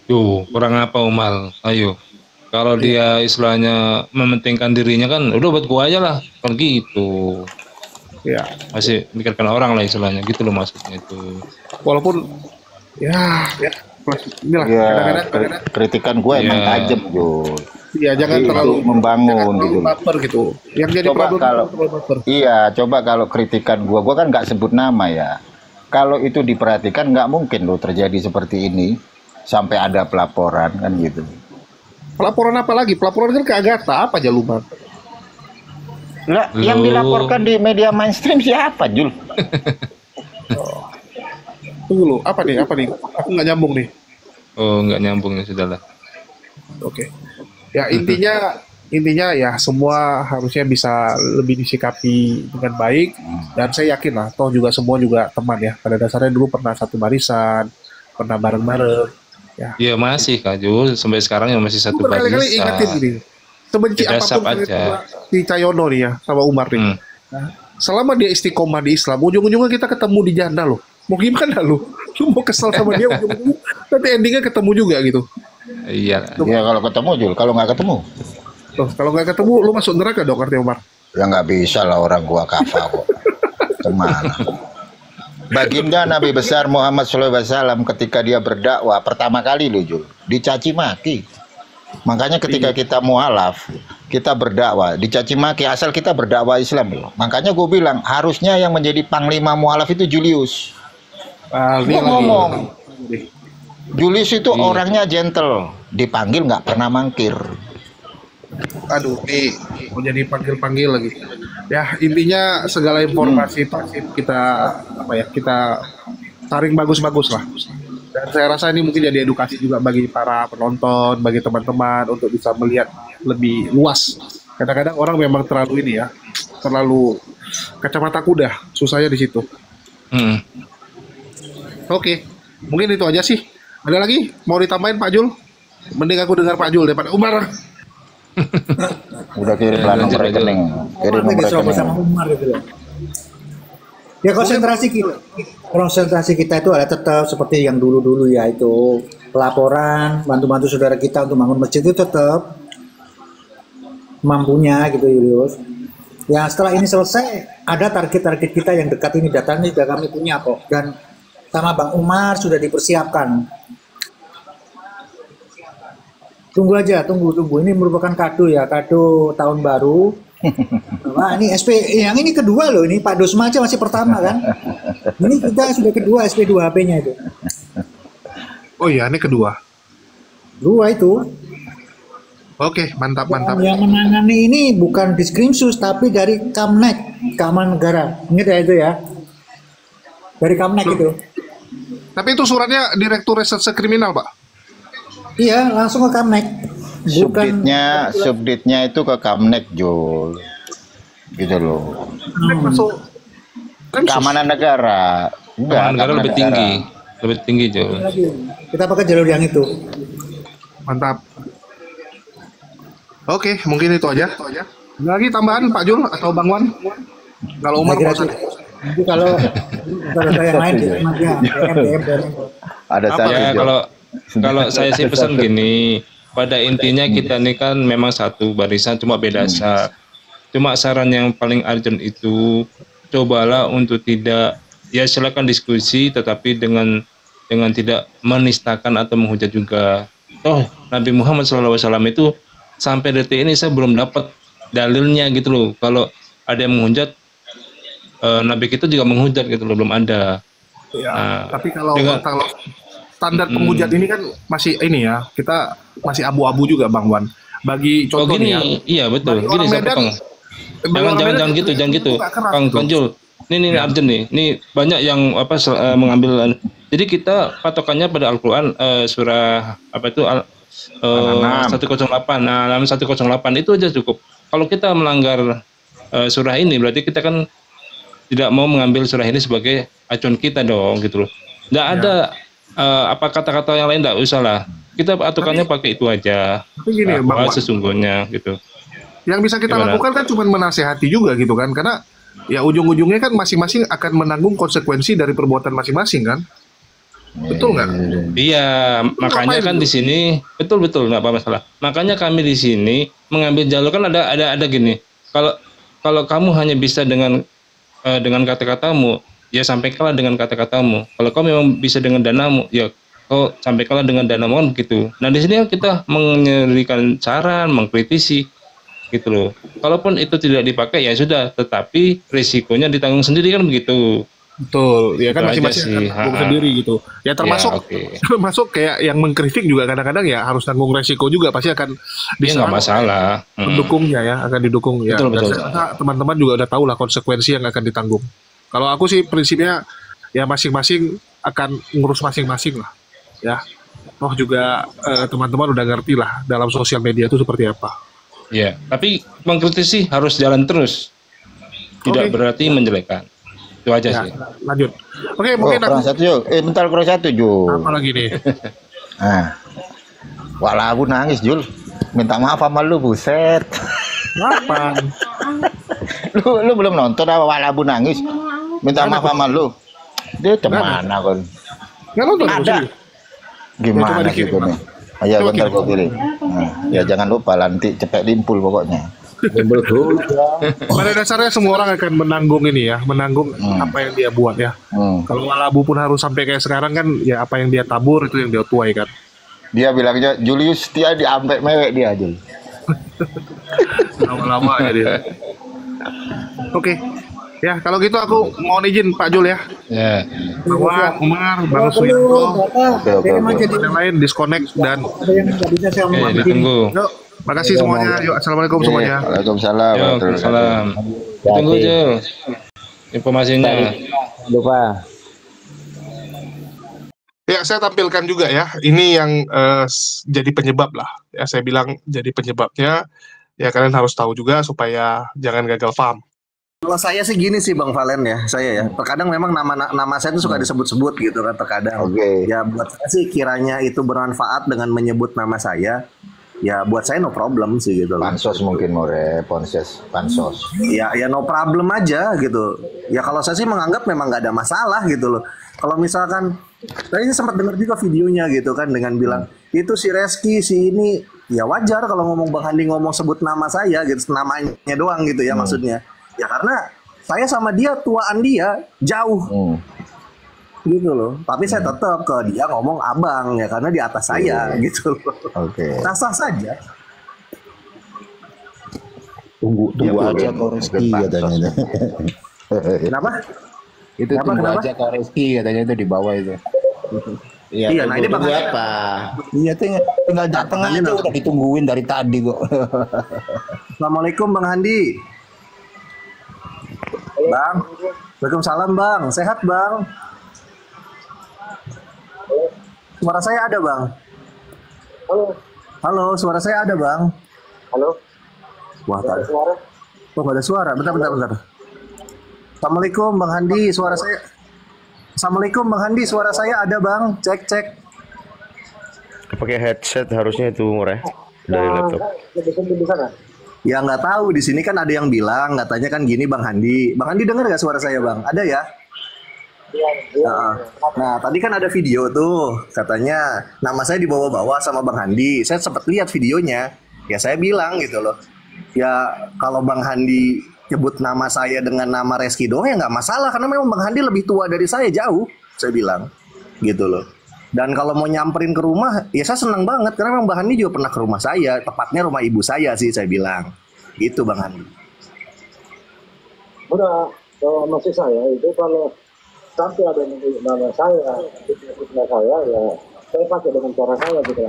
Tuh, kurang apa Umar? Ayo. Kalau dia istilahnya mementingkan dirinya kan udah buat gua aja lah. Kan gitu. Ya, Masih mikirkan orang lah istilahnya gitu loh maksudnya itu. walaupun ya inilah Ya, kadang-kadang kritikan gua emang Ya. tajam Jul. ya jangan Tapi terlalu itu membangun jangan terlalu gitu. baper gitu. Yang jadi Coba problem kalau- terlalu baper. Iya, coba kalau kritikan gua kan nggak sebut nama ya. Kalau itu diperhatikan nggak mungkin loh terjadi seperti ini sampai ada pelaporan kan gitu. Pelaporan apa lagi? Pelaporan kan ke Agatha, apa aja lu, Bang? Lah, yang Lu- dilaporkan di media mainstream siapa, Jul? Tunggu lu, apa nih? Aku nggak nyambung nih. Oh, nggak nyambung ya sudahlah. Oke. Ya intinya ya semua harusnya bisa lebih disikapi dengan baik, dan saya yakin lah toh juga semua juga teman ya. Pada dasarnya dulu pernah satu barisan, pernah bareng-bareng. Ya. Ya masih Kak Jul, sampai sekarang ya masih satu Aku berkali-kali barisan. ingetin gini. Sebenci Kita apapun sap kalian aja. sama si Cahyono nih ya sama Umar nih. Selama dia istiqomah di Islam, ujung-ujungnya kita ketemu di jannah loh. Mau gimana lu? Lu mau kesel sama dia ujung-ujungnya nanti endingnya ketemu juga gitu. Iya. Ya kalau ketemu Jul, kalau nggak ketemu Loh, kalau nggak ketemu lu masuk neraka dong artinya Umar. ya nggak bisa lah orang gua kafah kok. Kemana? Baginda Nabi besar Muhammad SAW ketika dia berdakwah pertama kali loh Jul, dicaci maki. Makanya ketika kita mualaf, kita berdakwah, dicaci maki asal kita berdakwah Islam loh. Makanya gue bilang harusnya yang menjadi panglima mualaf itu Julius. Ini Gua lagi. ngomong, Julius itu orangnya gentle, dipanggil nggak pernah mangkir. Aduh, nih mau jadi panggil-panggil lagi. Ya intinya segala informasi kita kita saring bagus-bagus lah. Dan saya rasa ini mungkin jadi edukasi juga bagi para penonton, bagi teman-teman untuk bisa melihat lebih luas. Kadang-kadang orang memang terlalu ini ya, terlalu kacamata kuda, susahnya di situ. Oke, mungkin itu aja sih. Ada lagi mau ditambahin Pak Jul? Mending aku dengar Pak Jul daripada Umar. Udah kirim lah nomor rekening, kirim Lagi nomor sama rekening. Umar gitu loh. Ya konsentrasi kita itu adalah tetap seperti yang dulu-dulu ya, itu pelaporan, bantu-bantu saudara kita untuk bangun masjid itu tetap mampunya gitu Julius. Ya setelah ini selesai ada target-target kita yang dekat ini, datanya sudah kami punya kok, dan sama Bang Umar sudah dipersiapkan. Tunggu aja, tunggu. Ini merupakan kado ya, kado tahun baru. Wah, ini SP yang ini kedua loh, ini Pak Dosma aja masih pertama kan. Ini kita sudah kedua SP2HP-nya itu. Oh iya, ini kedua. Dua itu. Oke, mantap. Yang menangani ini bukan di Screensus tapi dari Kamnek. Keamanan Negara. Ingat ya itu ya. Dari Kamnek itu. Tapi itu suratnya Direktur Reserse Kriminal, Pak. Iya, langsung ke Kamnek. Subditnya itu ke Kamnek, Jul. Gitu loh. Masuk Keamanan negara. Keamanan negara lebih tinggi. Lebih tinggi, Jul. Kita pakai jalur yang itu. Mantap. Oke, mungkin itu aja. Ada lagi tambahan Pak Jul atau Bang Wan? Kalau Umar Kira-kira bosan. Nanti kalau ada yang lain ya, DM. Ada Apa? satu, Ya Jul. kalau saya sih pesan gini, pada intinya kita ini kan memang satu barisan, cuma beda sak. Cuma saran yang paling urgent itu cobalah untuk tidak, ya silakan diskusi tetapi dengan tidak menistakan atau menghujat juga. Oh, Nabi Muhammad SAW itu sampai detik ini saya belum dapat dalilnya gitu loh. Kalau ada yang menghujat, Nabi kita juga menghujat gitu loh, belum ada. Ya, Nah, tapi kalau dengan- standar penghujat ini kan masih ini ya, kita masih abu-abu juga Bang Wan. Bagi Oh contoh nih ya, gini, iya betul. bagi Gini orang saya Medan, potong. bagi orang Medan Jangan gitu, jangan gitu. nggak keras Kang tuh. Jul, ini urgent nih. Ini banyak yang mengambil. Jadi kita patokannya pada Al-Quran, surah apa itu 108. Nah, dalam 108 itu aja cukup. Kalau kita melanggar surah ini, berarti kita kan tidak mau mengambil surah ini sebagai acuan kita dong, gitu loh. Nggak ada apa kata-kata yang lain, nggak usah lah. Kita aturannya pakai itu aja. Tapi gini, Bang Bahwa Wan. sesungguhnya gitu. Yang bisa kita Gimana? lakukan kan cuma menasehati juga gitu kan, karena ya ujung-ujungnya kan masing-masing akan menanggung konsekuensi dari perbuatan masing-masing kan. Betul nggak? Iya, makanya ngapain kan lu? di sini betul nggak apa masalah. Makanya kami di sini mengambil jalur kan ada gini. Kalau kamu hanya bisa dengan kata-katamu, ya sampaikanlah dengan kata-katamu. Kalau kau memang bisa dengan danamu, ya kau sampaikanlah dengan danamu kan begitu. Nah di sini kita memberikan saran, mengkritisi, gitu loh. Kalaupun itu tidak dipakai ya sudah, tetapi risikonya ditanggung sendiri kan begitu. Betul, ya kan Itu aja masing-masing sih, akan tanggung ha-ha. sendiri gitu. Ya termasuk Ya, oke. termasuk kayak yang mengkritik juga kadang-kadang ya harus tanggung resiko juga, pasti akan Iya nggak diserang masalah. pendukungnya ya, akan didukung ya. Betul, Dan betul. saya rasa teman-teman juga udah tahu lah konsekuensi yang akan ditanggung. Kalau aku sih prinsipnya ya masing-masing akan ngurus masing-masing lah, ya. Toh juga teman-teman udah ngerti lah dalam sosial media itu seperti apa. Ya, tapi mengkritisi harus jalan terus. Tidak Oke. berarti menjelekkan. Itu aja Ya, sih. lanjut. Oke, Oh, mungkin kurang aku satu, Jul. Bentar, kurang satu, Jul. apa lagi nih? Nah, Wak Labu nangis, Jul. Minta maaf sama lu, buset. Apa? Lu belum nonton apa Wak Labu nangis? Minta maaf sama lu. Dia kemana kon? Nggak nonton aku Ada. sih. Gimana coba dikirim, gitu Pak. nih? Ayo Coba bentar kirim. gua kirim. Nah, ya jangan lupa nanti cepet limpul pokoknya. Pada dasarnya semua orang akan menanggung ini ya, menanggung apa yang dia buat ya. Kalau Walabu pun harus sampai kayak sekarang kan, ya apa yang dia tabur itu yang dia tuai kan. Dia bilangnya Julius Setia diambek mewek dia, Jul. Lama-lama aja dia. Oke. Ya, kalau gitu aku mohon izin Pak Jul ya. Ya. Bahwa Umar, Bang Kalau Suyanto, perlu Bapak, Oke, DM oke. aja di yang lain disconnect dan ada yang nggak bisa saya Oke, ngomong di sini. ditunggu. yuk, makasih semuanya. Yuk, assalamualaikum semuanya. Waalaikumsalam. Yo, salam. Tunggu Jul. Informasinya. Lupa. Ya, saya tampilkan juga ya. Ini yang jadi penyebab lah. Ya, saya bilang jadi penyebabnya. Ya, kalian harus tahu juga supaya jangan gagal paham. Kalau saya sih gini sih Bang Valen ya, saya ya. Terkadang memang nama saya itu suka disebut-sebut gitu kan terkadang. Oke. Ya buat saya sih kiranya itu bermanfaat dengan menyebut nama saya, ya buat saya no problem sih gitu loh. Pansos mungkin more, pansos. Ya no problem aja gitu. Ya kalau saya sih menganggap memang nggak ada masalah gitu loh. Kalau misalkan saya sih sempat dengar juga videonya gitu kan dengan bilang itu si Reski si ini, ya wajar kalau ngomong Bang Handi ngomong sebut nama saya gitu, namanya doang gitu ya maksudnya. Ya karena saya sama dia tuaan dia jauh gitu loh. Tapi saya tetap ke dia ngomong abang ya karena di atas saya gitu loh. Oke. Sah-sah saja. Tunggu aja kau Reski katanya. Kenapa? Itu Kenapa, tunggu kenapa? aja kau Reski katanya itu di bawah itu. Iya, nah ini tunggu makanya- apa? Iya tinggal datang aja udah ditungguin dari tadi kok. Assalamualaikum Bang Handi. Bang, Waalaikumsalam bang, sehat bang. Suara saya ada bang. Halo. Halo, suara saya ada bang. Halo. Wah, tak ada. Suara. Oh, nggak ada suara. Bentar. Assalamualaikum bang Handi, suara saya. Assalamualaikum bang Handi, suara saya ada bang. Cek. Pakai headset harusnya itu murah dari laptop. Di sana. Ya nggak tahu, di sini kan ada yang bilang, katanya kan gini bang Handi. Bang Handi dengar nggak suara saya bang? Ada ya? Nah, tadi kan ada video tuh, katanya nama saya dibawa-bawa sama Bang Handi. Saya sempat lihat videonya, ya saya bilang gitu loh. Ya kalau Bang Handi nyebut nama saya dengan nama Reski doang ya nggak masalah, karena memang Bang Handi lebih tua dari saya jauh, saya bilang gitu loh. Dan kalau mau nyamperin ke rumah, ya saya senang banget karena memang Bang Handi juga pernah ke rumah saya, tepatnya rumah ibu saya sih saya bilang. Gitu Bang Handi. Udah, kalau masih saya itu kalau sampai ada nama saya, fitnah saya, ya saya pakai dengan cara saya gitu.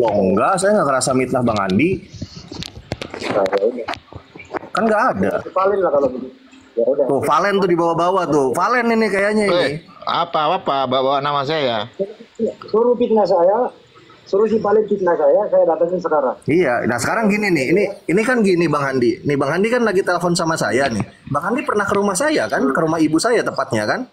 Wah enggak, saya nggak ngerasa mitnah Bang Andi. Kan nggak ada. Valen lah kalau begitu. Ya udah. Tuh Valen tuh dibawa-bawa tuh. Valen ini kayaknya ini. Apa bawa nama saya? Suruh fitnah saya, suruh si Valen fitnah saya datangin sekarang. Iya, nah sekarang gini nih, ini kan gini Bang Handi. Nih Bang Handi kan lagi telepon sama saya nih. Bang Handi pernah ke rumah saya kan, ke rumah ibu saya tepatnya kan?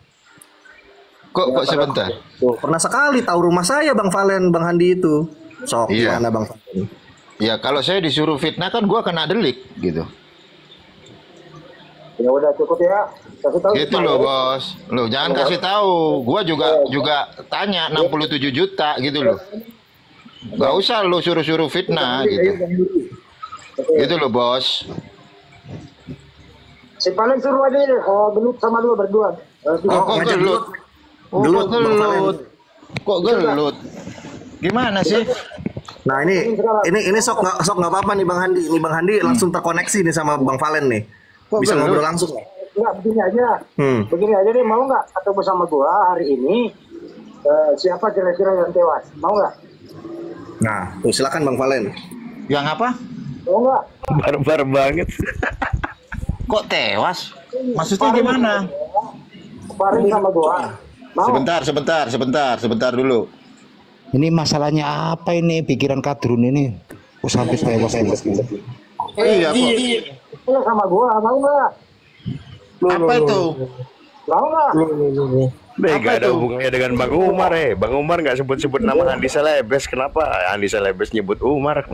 Kok sebentar? Tuh, pernah sekali tahu rumah saya Bang Valen, Bang Handi itu. Sok Iya. gimana Bang Valen? Ya kalau saya disuruh fitnah kan gua kena delik gitu. Ya udah cukup ya. Kasih tahu. Gitu loh bos. Loh jangan kasih tahu. Gua juga tanya 67 juta gitu loh. Gak usah lo suruh-suruh fitnah gitu. Gitu loh bos. Si Valen suruh aja gelut sama lu berdua. Kok gelut? Gelut, Bang Valen. Kok gelut? Gimana sih? Nah ini sok nggak apa-apa nih Bang Handi. Ini Bang Handi langsung terkoneksi nih sama Bang Valen nih. Bisa ngobrol langsung. Enggak, begini aja. Begini aja nih, mau nggak ketemu sama gua hari ini? Siapa kira-kira yang tewas? Mau nggak? Nah, tuh silakan Bang Valen. Yang apa? Mau nggak? Barbar banget. Kok tewas? Maksudnya gimana? Kemarin sama gua. Mau? Sebentar dulu. Ini masalahnya apa ini pikiran Kadrun ini? Oh, sampai tewas. Iya, kok. Lu sama gua, mau nggak? Apa itu? Mau nggak? Gak ada hubungannya dengan Bang Umar Bang Umar nggak sebut-sebut nama Andi Celebes. Kenapa Andi Celebes nyebut Umar?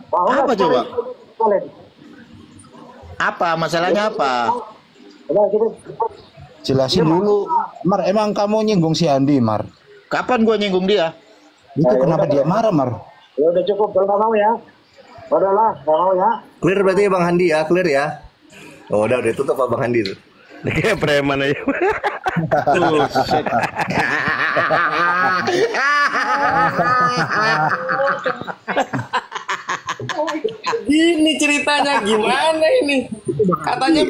Mau nggak? Apa coba? Valen. Apa masalahnya apa? Udah, gitu. Jelasin dulu. Mar, emang kamu nyinggung si Andi, Mar? Kapan gua nyinggung dia? Itu kenapa dia marah, Mar? Ya udah cukup, kalau nggak mau ya. Udahlah, nggak mau ya. Clear berarti ya Bang Handi ya, clear ya. Oh udah tutup Bang Handi tuh. Kayak preman aja. Gini ceritanya gimana ini? Katanya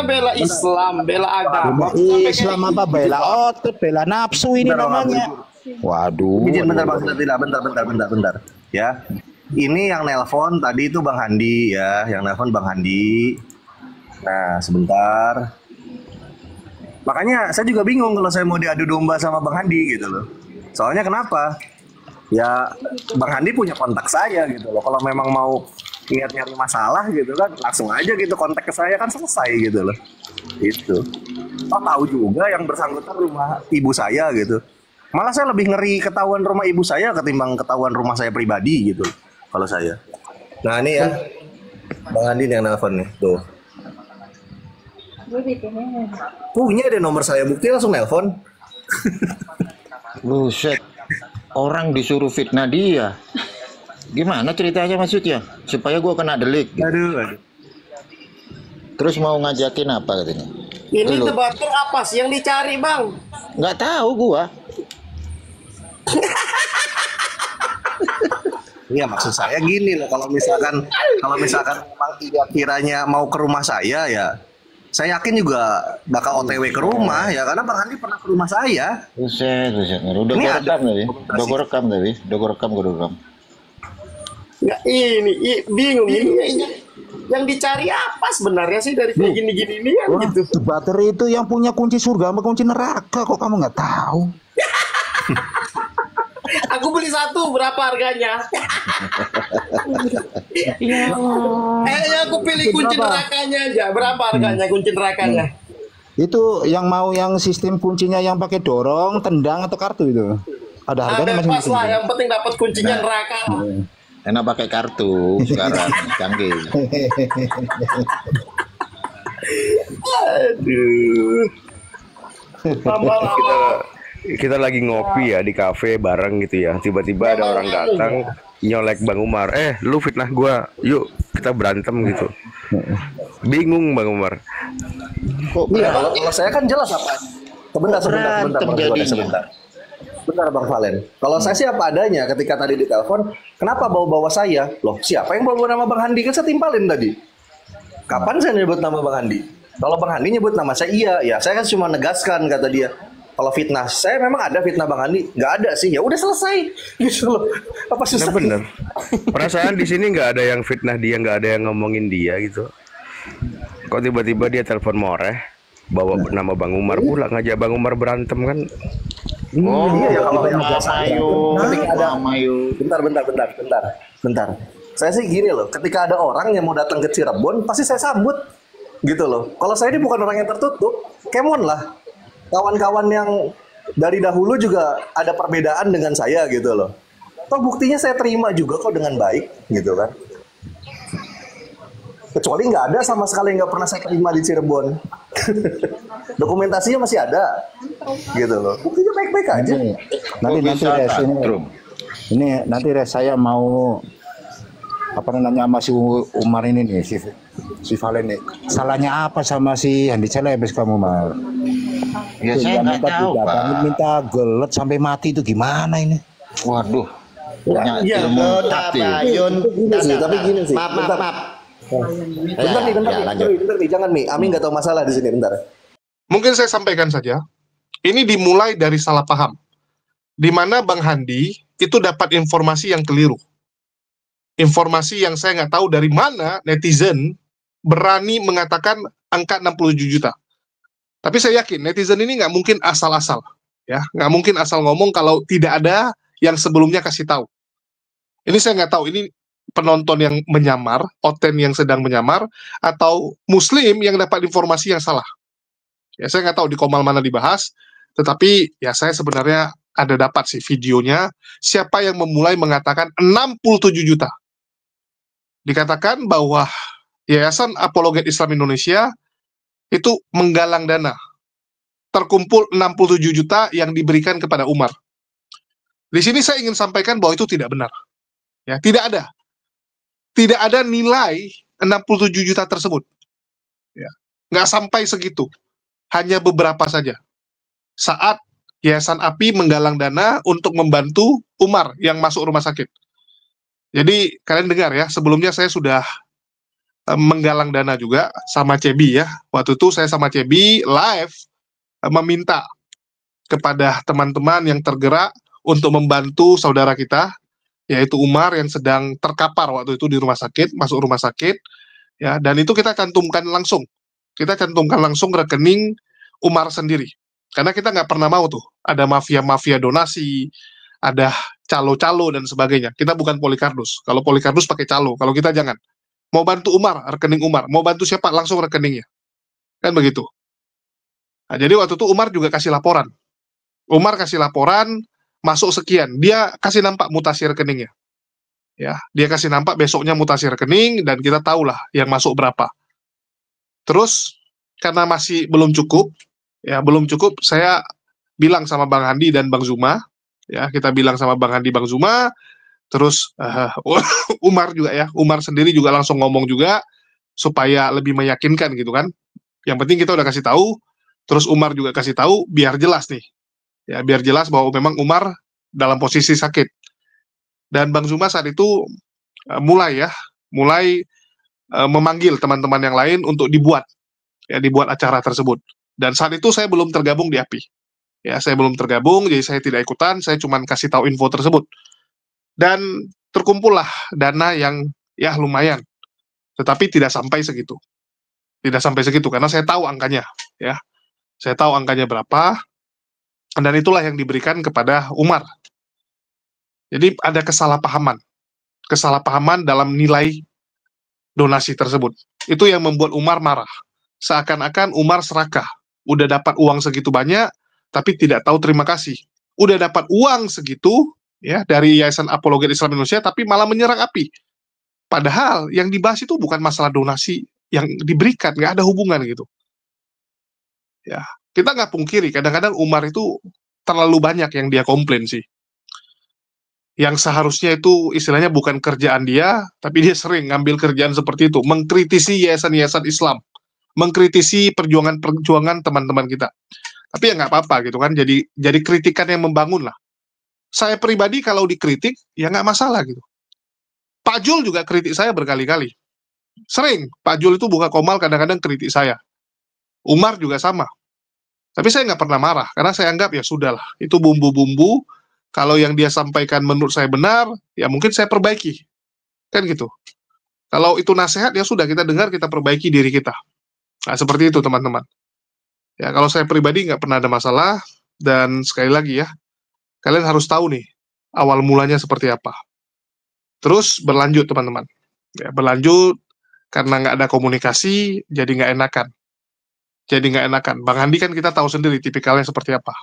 bela Islam, bela agama. Islam apa bela otot, bela nafsu ini namanya. Waduh. Izin bentar Bang, bentar. Ya. Ini yang nelpon tadi itu Bang Handi ya, yang nelpon Bang Handi. Nah, sebentar. Makanya saya juga bingung kalau saya mau diadu domba sama Bang Handi gitu loh. Soalnya kenapa? Ya Bang Handi punya kontak saya gitu loh. Kalau memang mau niat nyari masalah gitu kan, langsung aja gitu kontak ke saya kan selesai gitu loh. Itu. Oh tahu juga yang bersangkutan rumah ibu saya gitu. Malah saya lebih ngeri ketahuan rumah ibu saya ketimbang ketahuan rumah saya pribadi gitu. Kalau saya. Nah ini ya, Bang Handi yang nelfon nih, tuh. Punya deh nomor saya, bukti langsung nelfon. Buset. Orang disuruh fitnah dia. Gimana ceritanya maksudnya? Supaya gua kena delik. Gitu. Aduh. Terus mau ngajakin apa katanya? Ini debater apa sih yang dicari, Bang? Nggak tahu gua. Iya maksud saya gini loh, kalau misalkan memang tidak kiranya mau ke rumah saya ya, saya yakin juga bakal OTW ke rumah ya, karena Bang Handi pernah ke rumah saya. Buset. Udah gua rekam tadi. Nggak ini bingung ini. Yang dicari apa sebenarnya sih dari kayak gini-gini ini kan Wah, gitu. debater itu yang punya kunci surga sama kunci neraka, kok kamu nggak tahu? Aku beli satu, berapa harganya? Ya Allah. Aku pilih kunci nerakanya aja. Berapa harganya kunci nerakanya? Itu yang mau yang sistem kuncinya yang pakai dorong, tendang atau kartu itu? Ada harganya Ada pas lah, masing-masing. yang penting dapat kuncinya neraka. Enak pakai kartu sekarang canggih. Aduh. Kita lagi ngopi ya di kafe bareng gitu ya. Tiba-tiba ada orang datang nyolek Bang Umar. Lu fitnah gua. Yuk kita berantem gitu. Bingung Bang Umar. Iya, kalau saya kan jelas apa. Sebentar, sebentar. Bentar Bang Valen. Kalau saya sih apa adanya ketika tadi ditelepon, kenapa bawa-bawa saya? Loh, siapa yang bawa nama Bang Handi? Kan saya timpalin tadi. Kapan saya nyebut nama Bang Handi? Kalau Bang Handi nyebut nama saya, iya. Ya, saya kan cuma negaskan, kata dia. Kalau fitnah, saya memang ada fitnah Bang Handi. Nggak ada sih, ya udah selesai. Gitu loh. Apa susah? Nah, bener. Perasaan di sini nggak ada yang fitnah dia, nggak ada yang ngomongin dia gitu. Kok tiba-tiba dia telepon Moreh, bawa nama Bang Umar pula, ngajak Bang Umar berantem kan? Oh, iya, kalau yang ketika ada bentar. Saya sih gini loh, ketika ada orang yang mau datang ke Cirebon, pasti saya sambut. Gitu loh. Kalau saya ini bukan orang yang tertutup, kemon lah. Kawan-kawan yang dari dahulu juga ada perbedaan dengan saya gitu loh. Toh buktinya saya terima juga kok dengan baik, gitu kan. Kecuali nggak ada sama sekali, nggak pernah saya terima di Cirebon. Dokumentasinya masih ada, gitu loh. Buktinya baik-baik aja. Nanti res ini nanti res saya mau apa namanya sama si Umar ini nih, si Valen nih. Salahnya apa sama si Handi Celebes kamu, Mar? Ya saya nggak tahu, Pak. Minta gelet sampai mati itu gimana ini? Waduh. Punya Ya, ilmu taktik. Tapi gini sih. Maaf. Bentar nih, jangan nih. Ami nggak tahu masalah di sini, bentar. Mungkin saya sampaikan saja. Ini dimulai dari salah paham. Di mana Bang Handi itu dapat informasi yang keliru. Informasi yang saya nggak tahu dari mana netizen berani mengatakan angka 67 juta. Tapi saya yakin netizen ini nggak mungkin asal-asal. Ya, nggak mungkin asal ngomong kalau tidak ada yang sebelumnya kasih tahu. Ini saya nggak tahu, ini penonton yang menyamar, oten yang sedang menyamar, atau muslim yang dapat informasi yang salah. Ya, saya nggak tahu di Komal mana dibahas, tetapi ya saya sebenarnya ada dapat sih videonya, siapa yang memulai mengatakan 67 juta. Dikatakan bahwa Yayasan Apologet Islam Indonesia itu menggalang dana. Terkumpul 67 juta yang diberikan kepada Umar. Di sini saya ingin sampaikan bahwa itu tidak benar. Ya, tidak ada. Tidak ada nilai 67 juta tersebut. Ya, nggak sampai segitu. Hanya beberapa saja. Saat Yayasan API menggalang dana untuk membantu Umar yang masuk rumah sakit. Jadi kalian dengar ya, sebelumnya saya sudah menggalang dana juga sama Cebi ya. Waktu itu saya sama Cebi live meminta kepada teman-teman yang tergerak untuk membantu saudara kita, yaitu Umar yang sedang terkapar waktu itu di rumah sakit, masuk rumah sakit, ya. Dan itu kita cantumkan langsung rekening Umar sendiri, karena kita nggak pernah mau tuh ada mafia-mafia donasi, ada calo-calo dan sebagainya. Kita bukan Polikardus. Kalau Polikardus pakai calo, kalau kita jangan. Mau bantu Umar, rekening Umar. Mau bantu siapa, langsung rekeningnya. Kan begitu. Nah, jadi waktu itu Umar juga kasih laporan. Umar kasih laporan, masuk sekian. Dia kasih nampak mutasi rekeningnya. Ya, dia kasih nampak besoknya mutasi rekening, dan kita tahulah yang masuk berapa. Terus, karena masih belum cukup, saya bilang sama Bang Handi dan Bang Zuma, ya, kita bilang sama Bang Handi, Bang Zuma, terus Umar juga ya, Umar sendiri juga langsung ngomong juga, supaya lebih meyakinkan gitu kan. Yang penting kita udah kasih tahu, terus Umar juga kasih tahu, biar jelas nih. Ya, biar jelas bahwa memang Umar dalam posisi sakit. Dan Bang Zuma saat itu mulai memanggil teman-teman yang lain untuk dibuat acara tersebut. Dan saat itu saya belum tergabung di API. Ya, saya belum tergabung, jadi saya tidak ikutan, saya cuma kasih tahu info tersebut. Dan terkumpullah dana yang ya lumayan. Tetapi tidak sampai segitu. Tidak sampai segitu karena saya tahu angkanya, ya. Saya tahu angkanya berapa, dan itulah yang diberikan kepada Umar. Jadi ada kesalahpahaman dalam nilai donasi tersebut. Itu yang membuat Umar marah. Seakan-akan Umar serakah. Udah dapat uang segitu banyak, tapi tidak tahu terima kasih. Udah dapat uang segitu, ya, dari Yayasan Apologet Islam Indonesia, tapi malah menyerang api. Padahal yang dibahas itu bukan masalah donasi yang diberikan, nggak ada hubungan gitu. Ya, kita nggak pungkiri, kadang-kadang Umar itu terlalu banyak yang dia komplain sih. Yang seharusnya itu istilahnya bukan kerjaan dia, tapi dia sering ngambil kerjaan seperti itu, mengkritisi yayasan-yayasan Islam, mengkritisi perjuangan teman-teman kita. Tapi ya nggak apa-apa gitu kan, jadi kritikan yang membangun lah. Saya pribadi kalau dikritik, ya nggak masalah gitu. Pak Jul juga kritik saya berkali-kali. Sering, Pak Jul itu buka komal kadang-kadang kritik saya. Umar juga sama. Tapi saya nggak pernah marah, karena saya anggap ya sudahlah, itu bumbu-bumbu. Kalau yang dia sampaikan menurut saya benar, ya mungkin saya perbaiki. Kan gitu. Kalau itu nasihat, ya sudah kita dengar, kita perbaiki diri kita. Nah, seperti itu teman-teman. Ya, kalau saya pribadi nggak pernah ada masalah, dan sekali lagi ya, kalian harus tahu nih, awal mulanya seperti apa. Terus berlanjut teman-teman. Ya, berlanjut, karena nggak ada komunikasi, jadi nggak enakan. Bang Handi kan kita tahu sendiri tipikalnya seperti apa.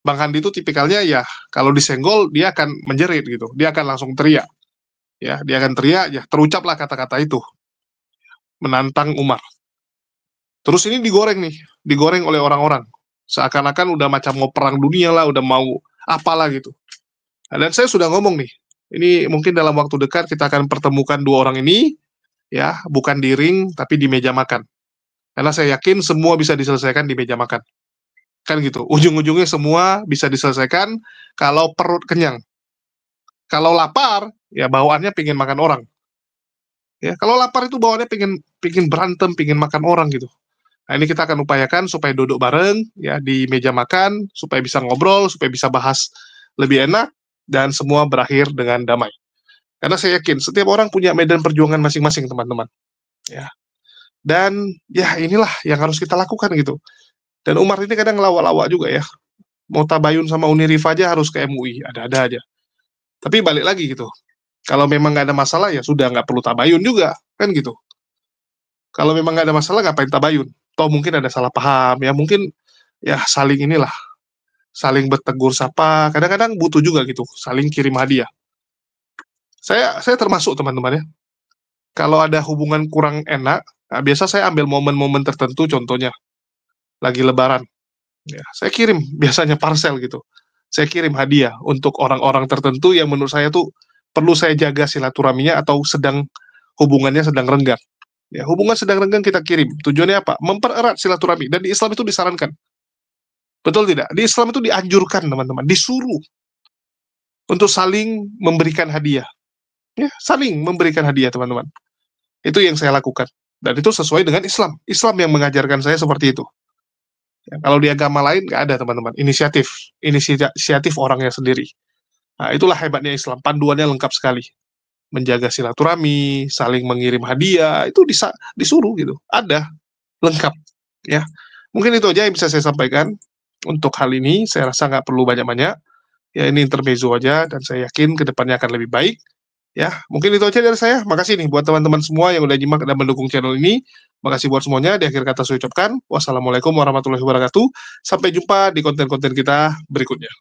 Bang Handi itu tipikalnya ya, kalau disenggol dia akan menjerit gitu, dia akan langsung teriak. Ya, dia akan teriak, ya terucaplah kata-kata itu. Menantang Umar. Terus ini digoreng oleh orang-orang. Seakan-akan udah macam mau perang dunia lah, udah mau apalah gitu. Dan saya sudah ngomong nih, ini mungkin dalam waktu dekat kita akan pertemukan dua orang ini, ya, bukan di ring, tapi di meja makan. Karena saya yakin semua bisa diselesaikan di meja makan. Kan gitu, ujung-ujungnya semua bisa diselesaikan kalau perut kenyang. Kalau lapar, ya bawaannya pengen makan orang. Ya, kalau lapar itu bawaannya pengen berantem, pengen makan orang gitu. Nah, ini kita akan upayakan supaya duduk bareng, ya, di meja makan, supaya bisa ngobrol, supaya bisa bahas lebih enak, dan semua berakhir dengan damai. Karena saya yakin setiap orang punya medan perjuangan masing-masing, teman-teman. Ya. Dan ya inilah yang harus kita lakukan gitu. Dan Umar ini kadang ngelawak-lawak juga ya. Mau tabayun sama Unirif aja harus ke MUI, ada-ada aja. Tapi balik lagi gitu. Kalau memang nggak ada masalah ya sudah, nggak perlu tabayun juga, kan gitu. Kalau memang nggak ada masalah ngapain tabayun? Toh mungkin ada salah paham, ya mungkin ya saling inilah, saling bertegur sapa. Kadang-kadang butuh juga gitu, saling kirim hadiah. Saya termasuk teman-teman ya. Kalau ada hubungan kurang enak, nah, biasa saya ambil momen-momen tertentu, contohnya lagi lebaran. Ya, saya kirim biasanya parcel gitu. Saya kirim hadiah untuk orang-orang tertentu yang menurut saya tuh perlu saya jaga silaturahminya atau hubungannya sedang renggang. Ya, hubungan sedang renggang kita kirim. Tujuannya apa? Mempererat silaturahmi. Dan di Islam itu disarankan. Betul tidak? Di Islam itu dianjurkan, teman-teman, disuruh untuk saling memberikan hadiah. Ya, saling memberikan hadiah, teman-teman. Itu yang saya lakukan. Dan itu sesuai dengan Islam. Islam yang mengajarkan saya seperti itu. Ya, kalau di agama lain nggak ada, teman-teman. Inisiatif orangnya sendiri. Nah, itulah hebatnya Islam. Panduannya lengkap sekali. Menjaga silaturahmi, saling mengirim hadiah, itu disuruh gitu. Ada, lengkap. Ya, mungkin itu aja yang bisa saya sampaikan untuk hal ini. Saya rasa nggak perlu banyak-banyak. Ya, ini intermezzo aja, dan saya yakin kedepannya akan lebih baik. Ya, mungkin itu aja dari saya. Makasih nih buat teman-teman semua yang udah nyimak dan mendukung channel ini. Makasih buat semuanya. Di akhir kata saya ucapkan wassalamualaikum warahmatullahi wabarakatuh. Sampai jumpa di konten-konten kita berikutnya.